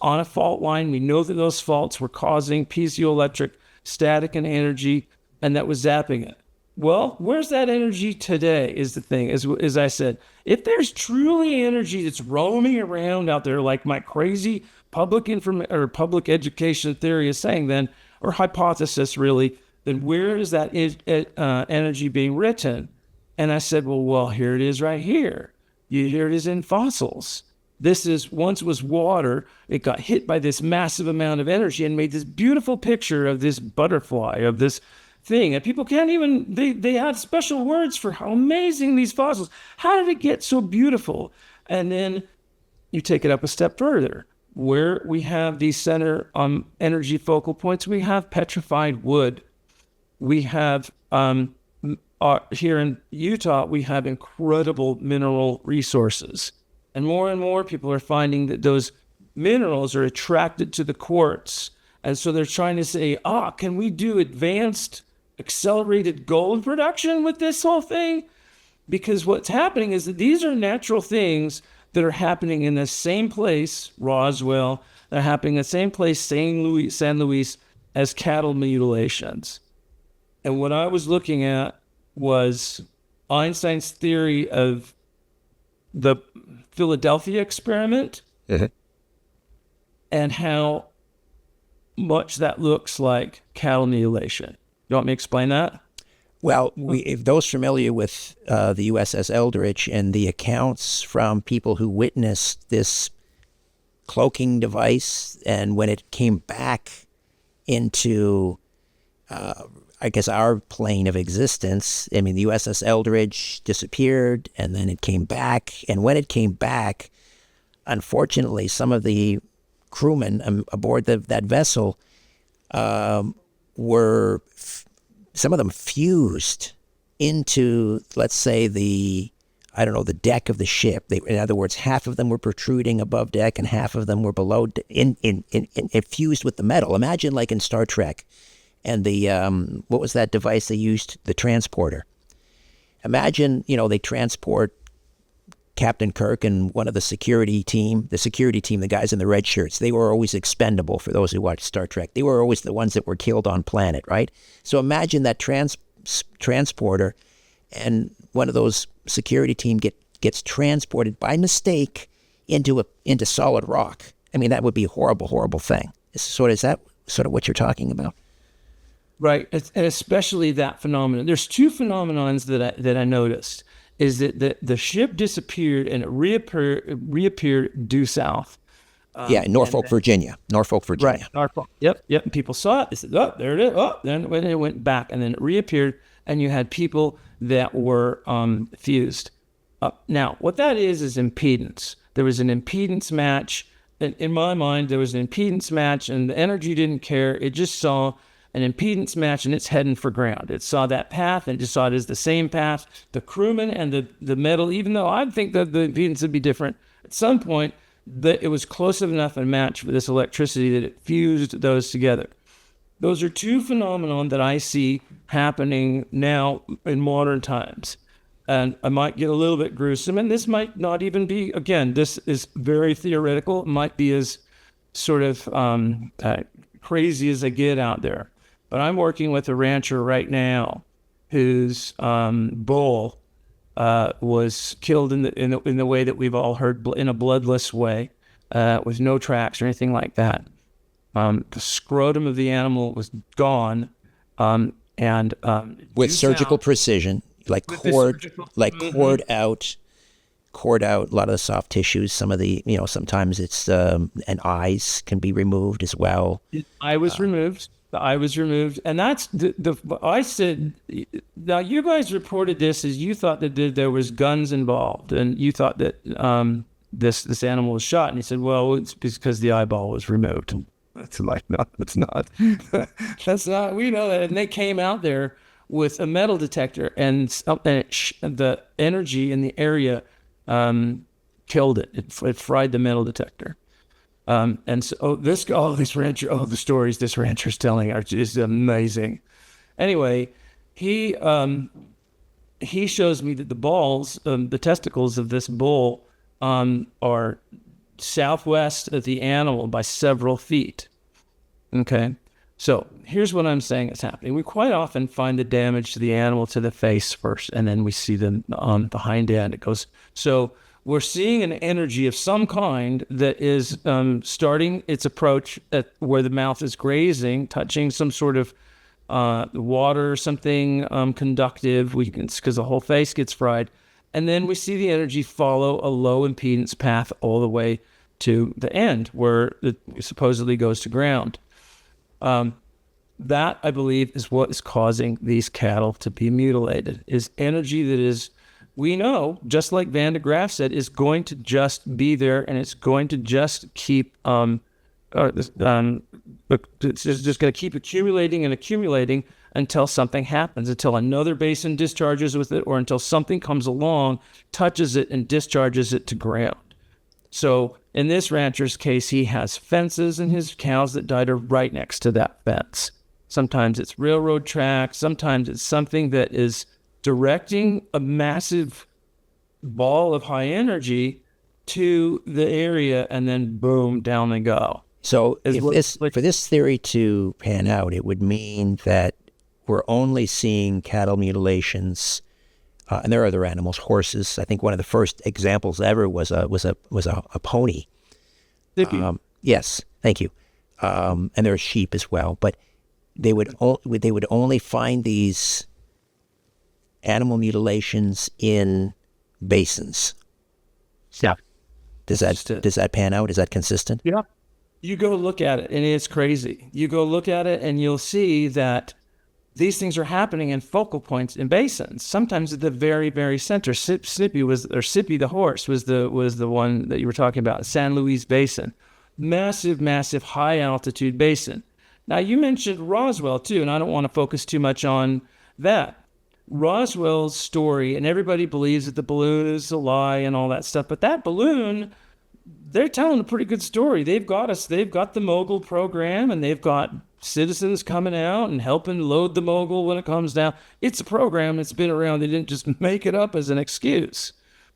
B: on a fault line. We know that those faults were causing piezoelectric static and energy, and that was zapping it. Well, where's that energy today is the thing. As I said, if there's truly energy that's roaming around out there, like my crazy public education theory is saying then, or hypothesis really, then where is that energy being written? And I said, well, here it is right here. Here it is in fossils. This is once was water. It got hit by this massive amount of energy and made this beautiful picture of this butterfly, of this thing. And people can't even, they had special words for how amazing these fossils. How did it get so beautiful? And then you take it up a step further. Where we have these center energy focal points, we have petrified wood. We have, here in Utah, we have incredible mineral resources. And more people are finding that those minerals are attracted to the quartz. And so they're trying to say, can we do advanced, accelerated gold production with this whole thing? Because what's happening is that these are natural things that are happening in the same place, Roswell, they're happening in the same place, San Luis, as cattle mutilations. And what I was looking at was Einstein's theory of the Philadelphia experiment and how much that looks like cattle mutilation. You want me to explain that?
A: Well, if those familiar with the USS Eldridge and the accounts from people who witnessed this cloaking device, and when it came back into, I guess, our plane of existence, I mean, the USS Eldridge disappeared, and then it came back. And when it came back, unfortunately, some of the crewmen aboard that vessel were... some of them fused into, let's say, the deck of the ship. In other words, half of them were protruding above deck and half of them were below, fused with the metal. Imagine like in Star Trek and the, what was that device they used? The transporter. Imagine, they transport Captain Kirk and one of the security team, the guys in the red shirts. They were always expendable for those who watch Star Trek. They were always the ones that were killed on planet, right? So imagine that transporter and one of those security team gets transported by mistake into solid rock. I mean, that would be a horrible, horrible thing. Is that sort of what you're talking about?
B: Right, and especially that phenomenon. There's two phenomenons that I noticed. Is that the ship disappeared and it reappeared due south.
A: Norfolk, Virginia.
B: Right, Norfolk. Yep. And people saw it. They said, "Oh, there it is." Oh, then when it went back, and then it reappeared, and you had people that were fused. Now, what that is impedance. There was an impedance match. In my mind, there was an impedance match, and the energy didn't care. It just saw an impedance match, and it's heading for ground. It saw that path, and it just saw it as the same path. The crewman and the metal, even though I think that the impedance would be different, at some point, that it was close enough a match for this electricity that it fused those together. Those are two phenomena that I see happening now in modern times. And I might get a little bit gruesome, and this might not even be, again, this is very theoretical. It might be as sort of crazy as I get out there. But I'm working with a rancher right now whose bull was killed in the way that we've all heard, in a bloodless way, with no tracks or anything like that. The scrotum of the animal was gone, and
A: with surgical precision, cored out a lot of the soft tissues. Some of the, sometimes it's and eyes can be removed as well.
B: The eye was removed, and that's I said. Now you guys reported this as you thought that there was guns involved, and you thought that this animal was shot, and he said, "Well, it's because the eyeball was removed." That's like, no, it's not. That's not. We know that, and they came out there with a metal detector, and the energy in the area killed it. It fried the metal detector. And so the stories this rancher's telling are just amazing. Anyway, he shows me that the balls, the testicles of this bull, are southwest of the animal by several feet. Okay, so here's what I'm saying is happening. We quite often find the damage to the animal to the face first, and then we see them on the hind end. It goes so. We're seeing an energy of some kind that is starting its approach at where the mouth is grazing, touching some sort of the water, something conductive, because the whole face gets fried. And then we see the energy follow a low impedance path all the way to the end where it supposedly goes to ground. That, I believe, is what is causing these cattle to be mutilated, is energy that is, we know, just like Van de Graaff said, is going to just be there, and it's going to just keep, it's just going to keep accumulating and accumulating until something happens, until another basin discharges with it, or until something comes along, touches it, and discharges it to ground. So in this rancher's case, he has fences, and his cows that died are right next to that fence. Sometimes it's railroad tracks. Sometimes it's something that is directing a massive ball of high energy to the area, and then boom, down they go.
A: So for this theory to pan out, it would mean that we're only seeing cattle mutilations, and there are other animals, horses. I think one of the first examples ever was a pony. Yes, thank you. And there are sheep as well, but they would only find these animal mutilations in basins.
B: Yeah.
A: Does that pan out? Is that consistent?
B: Yeah. You go look at it, and it's crazy. You go look at it, and you'll see that these things are happening in focal points in basins. Sometimes at the very, very center. Sippy the horse was the one that you were talking about. San Luis Basin, massive, massive high altitude basin. Now you mentioned Roswell too, and I don't want to focus too much on that. Roswell's story, and everybody believes that the balloon is a lie and all that stuff, but that balloon, they're telling a pretty good story. They've got the Mogul program, and they've got citizens coming out and helping load the Mogul when it comes down. It's a program that's been around. They didn't just make it up as an excuse.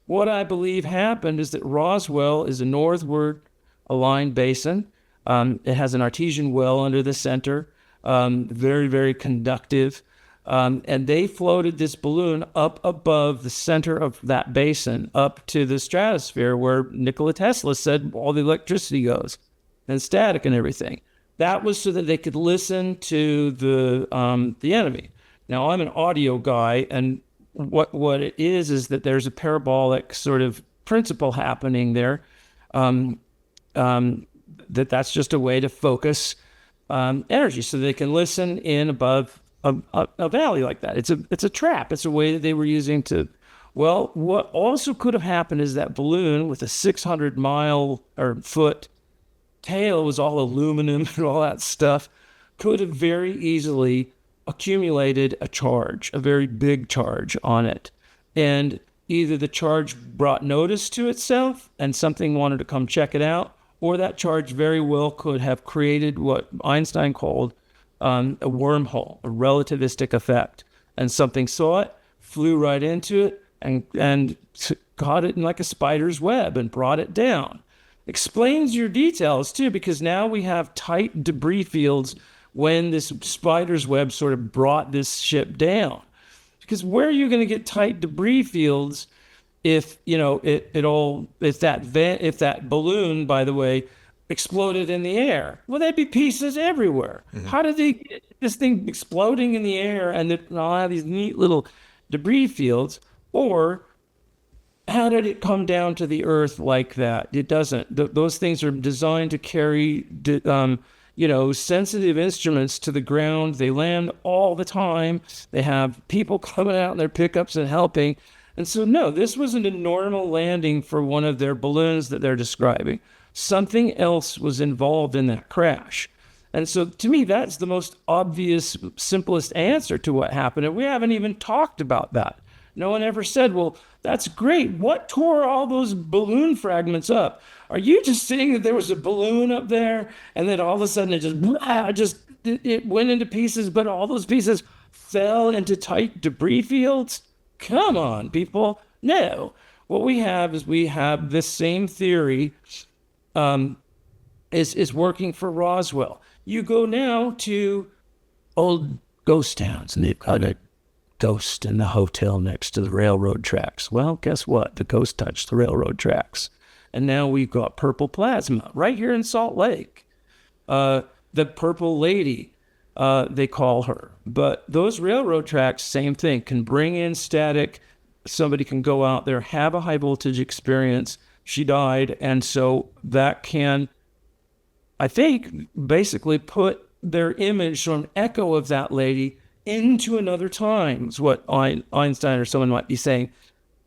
B: What I believe happened is that Roswell is a northward aligned basin. It has an artesian well under the center, very, very conductive. And they floated this balloon up above the center of that basin, up to the stratosphere where Nikola Tesla said all the electricity goes, and static and everything. That was so that they could listen to the enemy. Now, I'm an audio guy, and what it is that there's a parabolic sort of principle happening there. That's just a way to focus energy, so they can listen in above a valley like that. It's a trap. It's a way that they were using to. Well, what also could have happened is that balloon with a 600-mile or foot tail was all aluminum and all that stuff, could have very easily accumulated a charge, a very big charge on it. And either the charge brought notice to itself and something wanted to come check it out, or that charge very well could have created what Einstein called a wormhole, a relativistic effect. And something saw it, flew right into it, and caught it in like a spider's web and brought it down. Explains your details too, because now we have tight debris fields when this spider's web sort of brought this ship down. Because where are you going to get tight debris fields if if that balloon, by the way, exploded in the air? Well, there'd be pieces everywhere. Mm-hmm. How did they get this thing exploding in the air and all have these neat little debris fields? Or how did it come down to the earth like that? It doesn't. Those things are designed to carry, sensitive instruments to the ground. They land all the time. They have people coming out in their pickups and helping. And so, no, this wasn't a normal landing for one of their balloons that they're describing. Something else was involved in that crash. And so, to me, that's the most obvious, simplest answer to what happened. And we haven't even talked about that. No one ever said, well, that's great. What tore all those balloon fragments up? Are you just saying that there was a balloon up there and then all of a sudden it went into pieces, but all those pieces fell into tight debris fields? Come on, people. No. What we have is this same theory is working for Roswell. You go now to old ghost towns, and they've got a ghost in the hotel next to the railroad tracks. Well, guess what? The ghost touched the railroad tracks. And now we've got purple plasma right here in Salt Lake. The purple lady they call her. But those railroad tracks, same thing, can bring in static. Somebody can go out there, have a high voltage experience. She died. And so that can, I think, basically put their image or an echo of that lady into another time, is what Einstein or someone might be saying.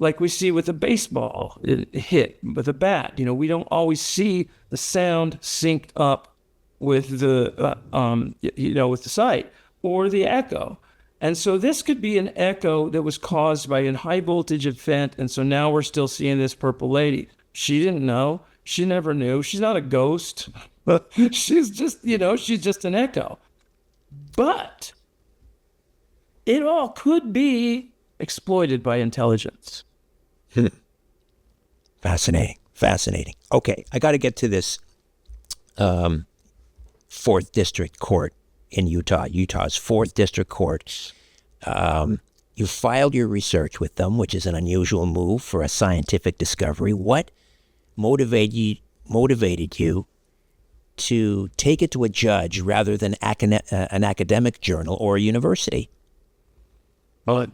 B: Like we see with a baseball hit with a bat. We don't always see the sound synced up with the, with the sight or the echo. And so this could be an echo that was caused by a high voltage event. And so now we're still seeing this purple lady. She didn't know. She never knew. She's not a ghost. She's just, she's just an echo. But it all could be exploited by intelligence.
A: Fascinating. Okay, I got to get to this 4th District Court in Utah. Utah's 4th District Court. You filed your research with them, which is an unusual move for a scientific discovery. What motivated you to take it to a judge rather than an academic journal or a university?
B: Well,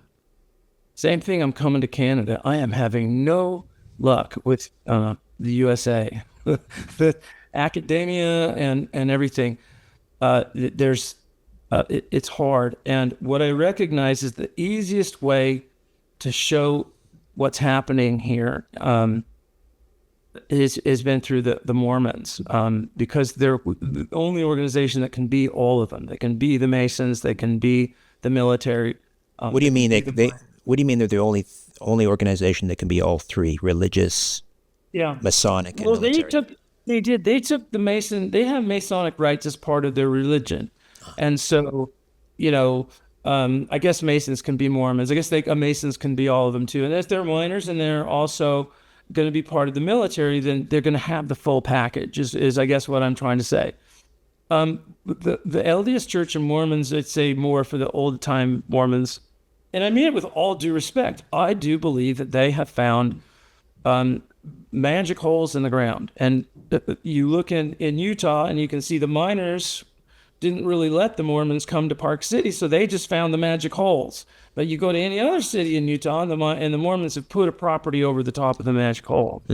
B: same thing. I'm coming to Canada. I am having no luck with the USA, the academia and everything. It's hard. And what I recognize is the easiest way to show what's happening here has been through the Mormons, because they're the only organization that can be all of them. They can be the Masons. They can be the military.
A: What do you mean what do you mean they're the only organization that can be all three: religious, Masonic, and military?
B: They took the Mason. They have Masonic rites as part of their religion, and so I guess Masons can be Mormons. I guess Masons can be all of them too. And if they're minors and they're also going to be part of the military, then they're going to have the full package. Is I guess what I'm trying to say. The LDS Church of Mormons, I'd say more for the old time Mormons, and I mean it with all due respect. I do believe that they have found magic holes in the ground. And you look in Utah and you can see the miners didn't really let the Mormons come to Park City, so they just found the magic holes. But you go to any other city in Utah and the Mormons have put a property over the top of the magic hole.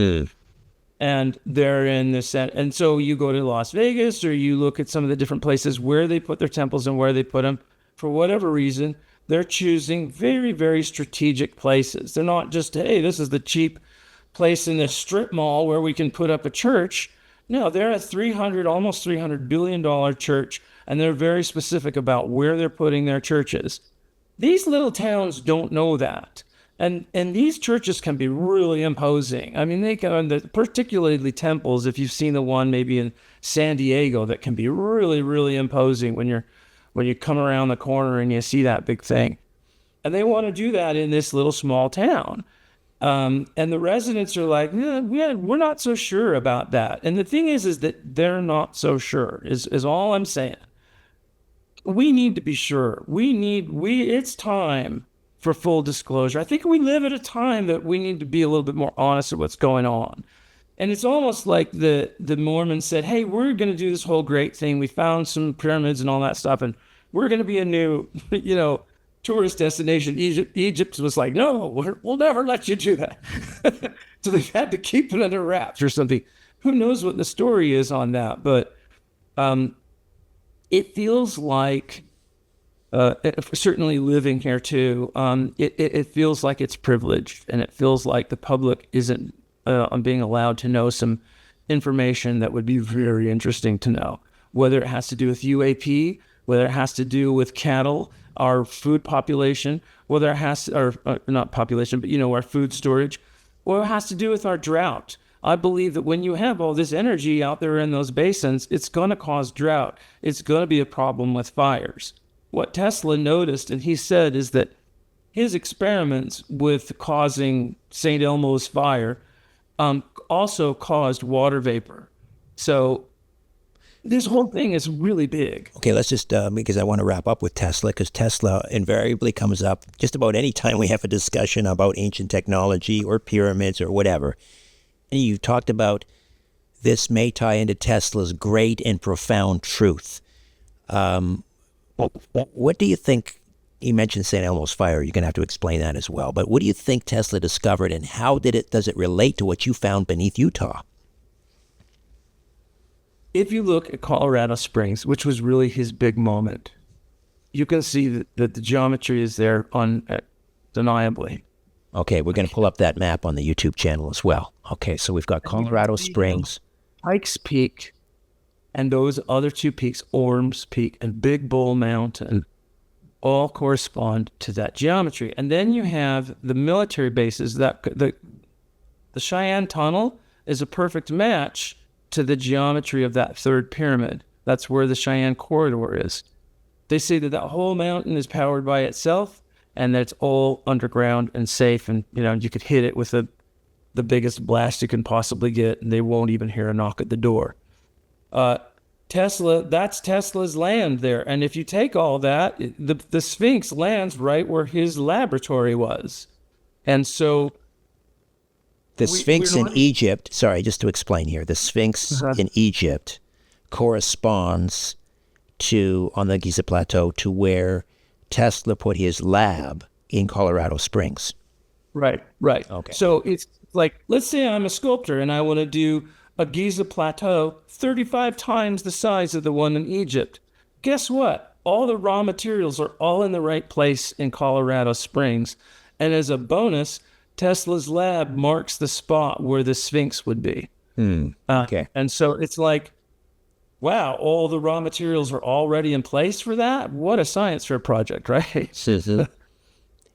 B: And they're in the set. And so you go to Las Vegas or you look at some of the different places where they put their temples and where they put them. For whatever reason, they're choosing very, very strategic places. They're not just, hey, this is the cheap place in the strip mall where we can put up a church. No, they're a almost $300 billion church, and they're very specific about where they're putting their churches. These little towns don't know that. And these churches can be really imposing. I mean, they can, particularly temples, if you've seen the one maybe in San Diego, that can be really, really imposing when you come around the corner and you see that big thing. And they want to do that in this little small town. And the residents are like, we're not so sure about that. And the thing is that they're not so sure, is all I'm saying. We need to be sure. It's time for full disclosure. I think we live at a time that we need to be a little bit more honest with what's going on. And it's almost like the Mormons said, hey, we're going to do this whole great thing. We found some pyramids and all that stuff, and we're going to be a new, tourist destination. Egypt was like, no, we'll never let you do that. So they've had to keep it under wraps or something. Who knows what the story is on that? But it feels like, certainly living here too, it feels like it's privileged, and it feels like the public isn't being allowed to know some information that would be very interesting to know, whether it has to do with UAP, whether it has to do with cattle, our food population, whether it has to, or not population, but our food storage, or it has to do with our drought. I believe that when you have all this energy out there in those basins, it's going to cause drought. It's going to be a problem with fires. What Tesla noticed, and he said, is that his experiments with causing St. Elmo's fire also caused water vapor. So this whole thing is really big.
A: Okay, let's just, because I want to wrap up with Tesla, because Tesla invariably comes up just about any time we have a discussion about ancient technology or pyramids or whatever. And you talked about this may tie into Tesla's great and profound truth. What do you think? You mentioned St. Elmo's fire. You're going to have to explain that as well. But what do you think Tesla discovered, and how does it relate to what you found beneath Utah?
B: If you look at Colorado Springs, which was really his big moment, you can see that the geometry is there undeniably.
A: Okay, we're going to pull up that map on the YouTube channel as well. Okay, so we've got Colorado Springs.
B: Pikes Peak and those other two peaks, Orms Peak and Big Bull Mountain, all correspond to that geometry. And then you have the military bases. That the Cheyenne Tunnel is a perfect match to the geometry of that third pyramid. That's where the Cheyenne Corridor is. They say that whole mountain is powered by itself, and that it's all underground and safe, and you could hit it with the biggest blast you can possibly get, and they won't even hear a knock at the door. That's Tesla's land there, and if you take all that, the Sphinx lands right where his laboratory was, and so
A: the Sphinx in Egypt. Sorry, just to explain here, the Sphinx in Egypt corresponds to, on the Giza Plateau, to where Tesla put his lab in Colorado Springs.
B: Right.
A: Okay.
B: So it's like, let's say I'm a sculptor and I want to do a Giza Plateau 35 times the size of the one in Egypt. Guess what? All the raw materials are all in the right place in Colorado Springs. And as a bonus, Tesla's lab marks the spot where the Sphinx would be.
A: Okay.
B: And so it's like, wow, all the raw materials are already in place for that? What a science fair project, right?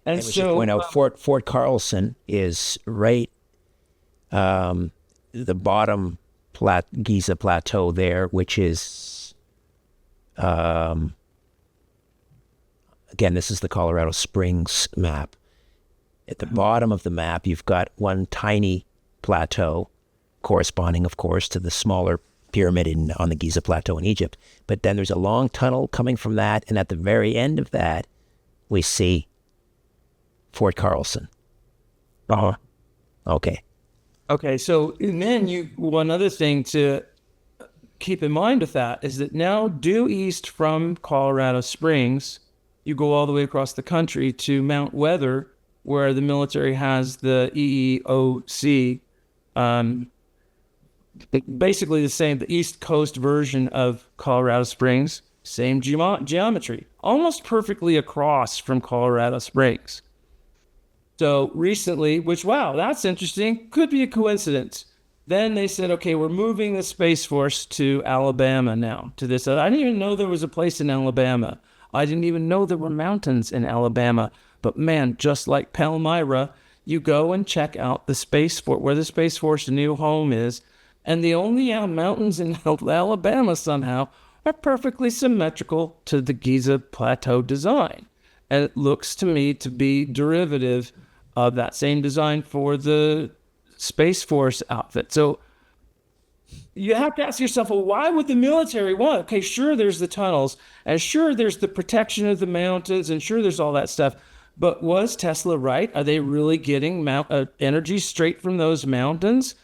B: And so,
A: point out, Fort Carlson is right, the bottom Giza Plateau there, which is, again, this is the Colorado Springs map. At the bottom of the map, you've got one tiny plateau, corresponding, of course, to the smaller pyramid on the Giza Plateau in Egypt. But then there's a long tunnel coming from that, and at the very end of that, we see Fort Carlson. Okay.
B: Okay, so and then one other thing to keep in mind with that is that now due east from Colorado Springs, you go all the way across the country to Mount Weather, where the military has the EEOC, basically the East Coast version of Colorado Springs, same geometry, almost perfectly across from Colorado Springs. So recently, wow, that's interesting, could be a coincidence. Then they said, okay, we're moving the Space Force to Alabama now, to this. I didn't even know there was a place in Alabama. I didn't even know there were mountains in Alabama. But man, just like Palmyra, you go and check out the Space Force, where the Space Force new home is, and the only mountains in Alabama somehow are perfectly symmetrical to the Giza Plateau design. And it looks to me to be derivative of that same design for the Space Force outfit. So you have to ask yourself, well, why would the military want? Okay, sure, there's the tunnels, and sure, there's the protection of the mountains, and sure, there's all that stuff. But was Tesla right? Are they really getting energy straight from those mountains?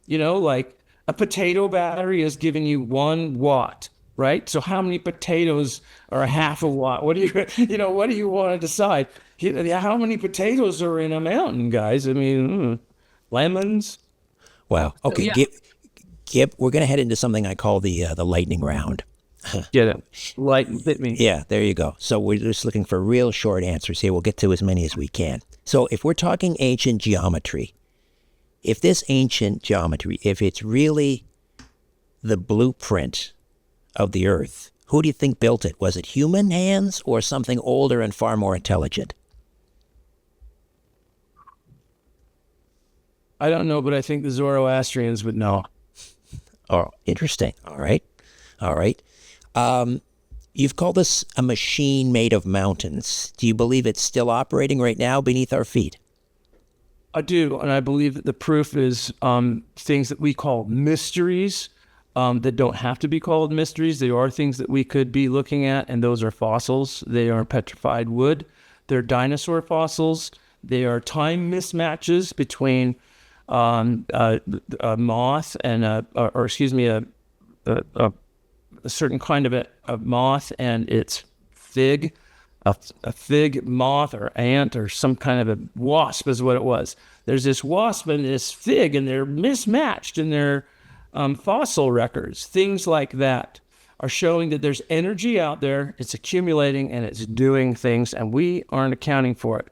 B: Like a potato battery is giving you 1 watt, right? So how many potatoes are a half a watt? What do what do you want to decide? How many potatoes are in a mountain, guys? I mean, lemons.
A: Wow. Okay,
B: Yeah.
A: Gib, we're going to head into something I call the lightning round.
B: Get it? Hit me.
A: Yeah, there you go. So we're just looking for real short answers here. We'll get to as many as we can. So if we're talking ancient geometry, if it's really the blueprint of the Earth, who do you think built it? Was it human hands or something older and far more intelligent?
B: I don't know, but I think the Zoroastrians would know.
A: Oh, interesting. All right. You've called this a machine made of mountains. Do you believe it's still operating right now beneath our feet?
B: I do, and I believe that the proof is things that we call mysteries that don't have to be called mysteries. They are things that we could be looking at, and those are fossils. They are petrified wood. They're dinosaur fossils. They are time mismatches between a moth and a certain kind of a moth and its fig, a fig moth or ant or some kind of a wasp is what it was. There's this wasp and this fig, and they're mismatched in their fossil records. Things like that are showing that there's energy out there, it's accumulating, and it's doing things, and we aren't accounting for it.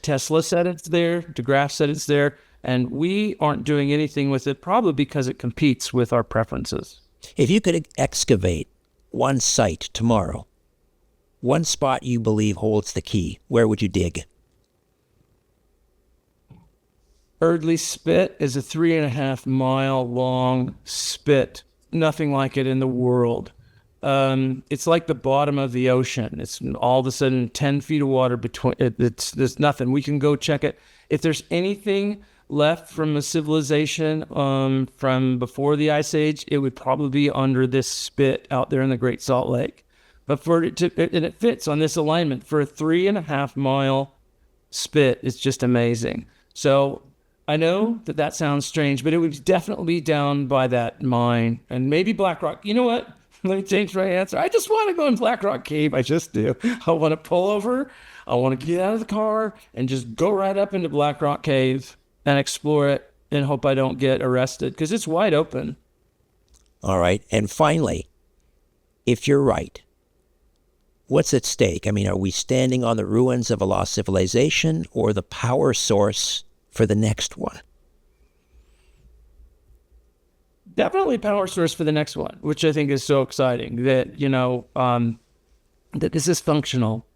B: Tesla said it's there, DeGrasse said it's there, and we aren't doing anything with it, probably because it competes with our preferences.
A: If you could excavate one site tomorrow, one spot you believe holds the key, where would you dig?
B: Erdley Spit is a 3.5 mile long spit. Nothing like it in the world. It's like the bottom of the ocean. It's all of a sudden 10 feet of water between. There's nothing. We can go check it. If there's anything left from a civilization from before the Ice Age, it would probably be under this spit out there in the Great Salt Lake. But and it fits on this alignment for a 3.5 mile spit. It's just amazing. So I know that sounds strange, but it would definitely be down by that mine and maybe Black Rock. You know what? Let me change my answer. I just want to go in Black Rock Cave. I just do. I want to pull over. I want to get out of the car and just go right up into Black Rock Cave and explore it and hope I don't get arrested because it's wide open.
A: All right. And finally, if you're right, what's at stake? I mean, are we standing on the ruins of a lost civilization or the power source for the next one?
B: Definitely power source for the next one, which I think is so exciting that, that this is functional.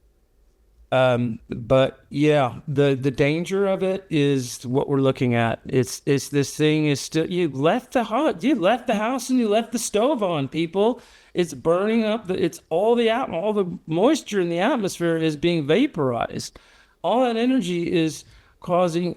B: But yeah, the danger of it is what we're looking at. It's this thing is still, you left the house and you left the stove on, people. It's burning up. It's all the moisture in the atmosphere is being vaporized. All that energy is causing,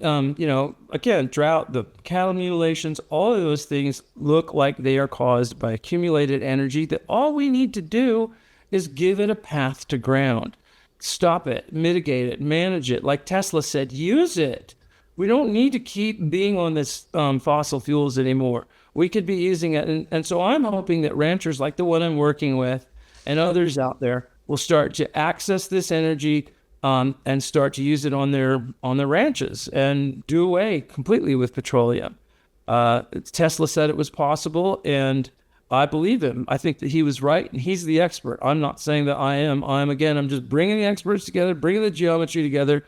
B: again, drought, the cattle mutilations, all of those things look like they are caused by accumulated energy that all we need to do is give it a path to ground. Stop it, mitigate it, manage it. Like Tesla said, use it. We don't need to keep being on this fossil fuels anymore. We could be using it. And so I'm hoping that ranchers like the one I'm working with and others out there will start to access this energy and start to use it on their ranches and do away completely with petroleum. Tesla said it was possible, and I believe him. I think that he was right, and he's the expert. I'm not saying that I am. I'm just bringing the experts together, bringing the geometry together.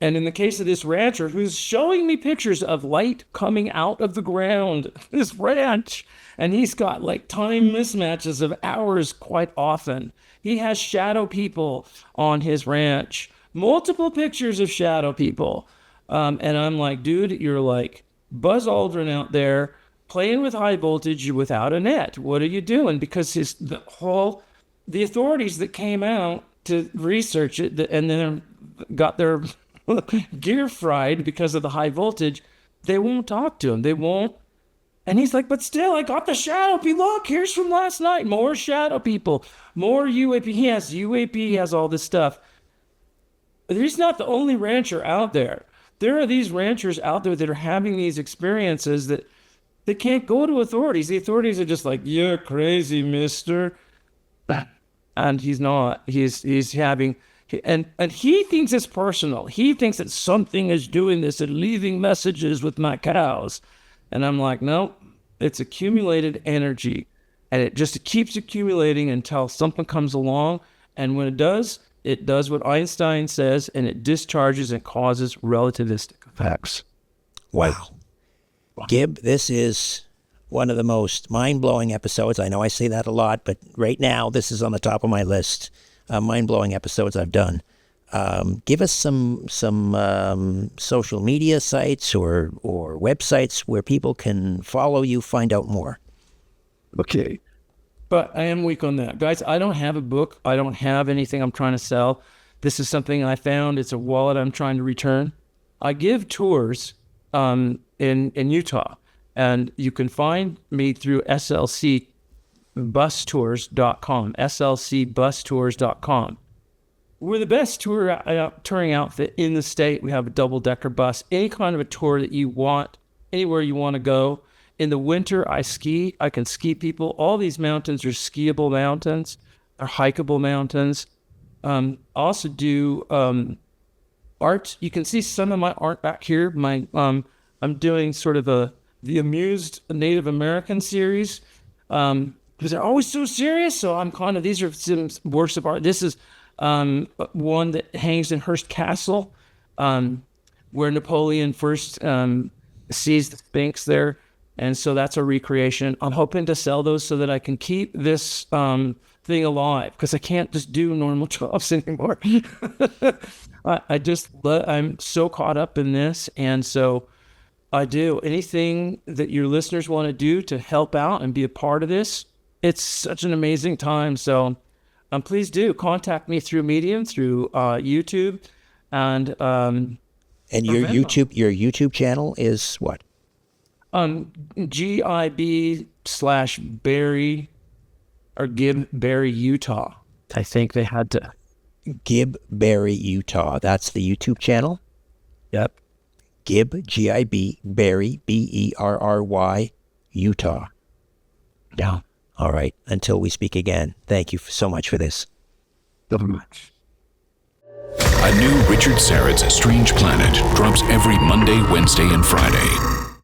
B: And in the case of this rancher who's showing me pictures of light coming out of the ground, this ranch, and he's got like time mismatches of hours quite often. He has shadow people on his ranch, multiple pictures of shadow people. And I'm like, dude, you're like Buzz Aldrin out there playing with high voltage without a net. What are you doing? Because the authorities that came out to research it and then got their gear fried because of the high voltage, they won't talk to him. They won't. And he's like, but still, I got the shadow people. Look, here's from last night. More shadow people, more UAP. He has UAP, he has all this stuff. But he's not the only rancher out there. There are these ranchers out there that are having these experiences that they can't go to authorities. The authorities are just like, you're crazy, mister. And he's not. He's having, and he thinks it's personal. He thinks that something is doing this and leaving messages with my cows. And I'm like, no, it's accumulated energy. And it keeps accumulating until something comes along. And when it does what Einstein says, and it discharges and causes relativistic effects.
A: Wow. Gib, this is one of the most mind-blowing episodes. I know I say that a lot, but right now this is on the top of my list. Mind-blowing episodes I've done. Give us some social media sites or websites where people can follow you, find out more.
B: Okay. But I am weak on that. Guys, I don't have a book. I don't have anything I'm trying to sell. This is something I found. It's a wallet I'm trying to return. I give tours in Utah, and you can find me through slcbustours.com, slcbustours.com. We're the best touring outfit in the state. We have a double-decker bus, any kind of a tour that you want, anywhere you want to go. In the winter, I ski. I can ski people. All these mountains are skiable mountains. are hikeable mountains. I also do art. You can see some of my art back here. I'm doing sort of the Amused Native American series because they're always so serious. So I'm kind of, these are some works of art. This is one that hangs in Hearst Castle, where Napoleon first sees the Sphinx there. And so that's a recreation. I'm hoping to sell those so that I can keep this thing alive, because I can't just do normal jobs anymore. I'm so caught up in this. And so I do anything that your listeners want to do to help out and be a part of this. It's such an amazing time. So please do contact me through Medium, through YouTube, and
A: your YouTube channel is what?
B: GIB/Berry or Gib Berry, Utah. I think they had to.
A: Gib Berry, Utah. That's the YouTube channel?
B: Yep.
A: Gib, G-I-B, Berry, B-E-R-R-Y, Utah.
B: Yeah.
A: All right. Until we speak again, thank you so much for this.
B: So much.
C: A new Richard Syrett's Strange Planet drops every Monday, Wednesday, and Friday.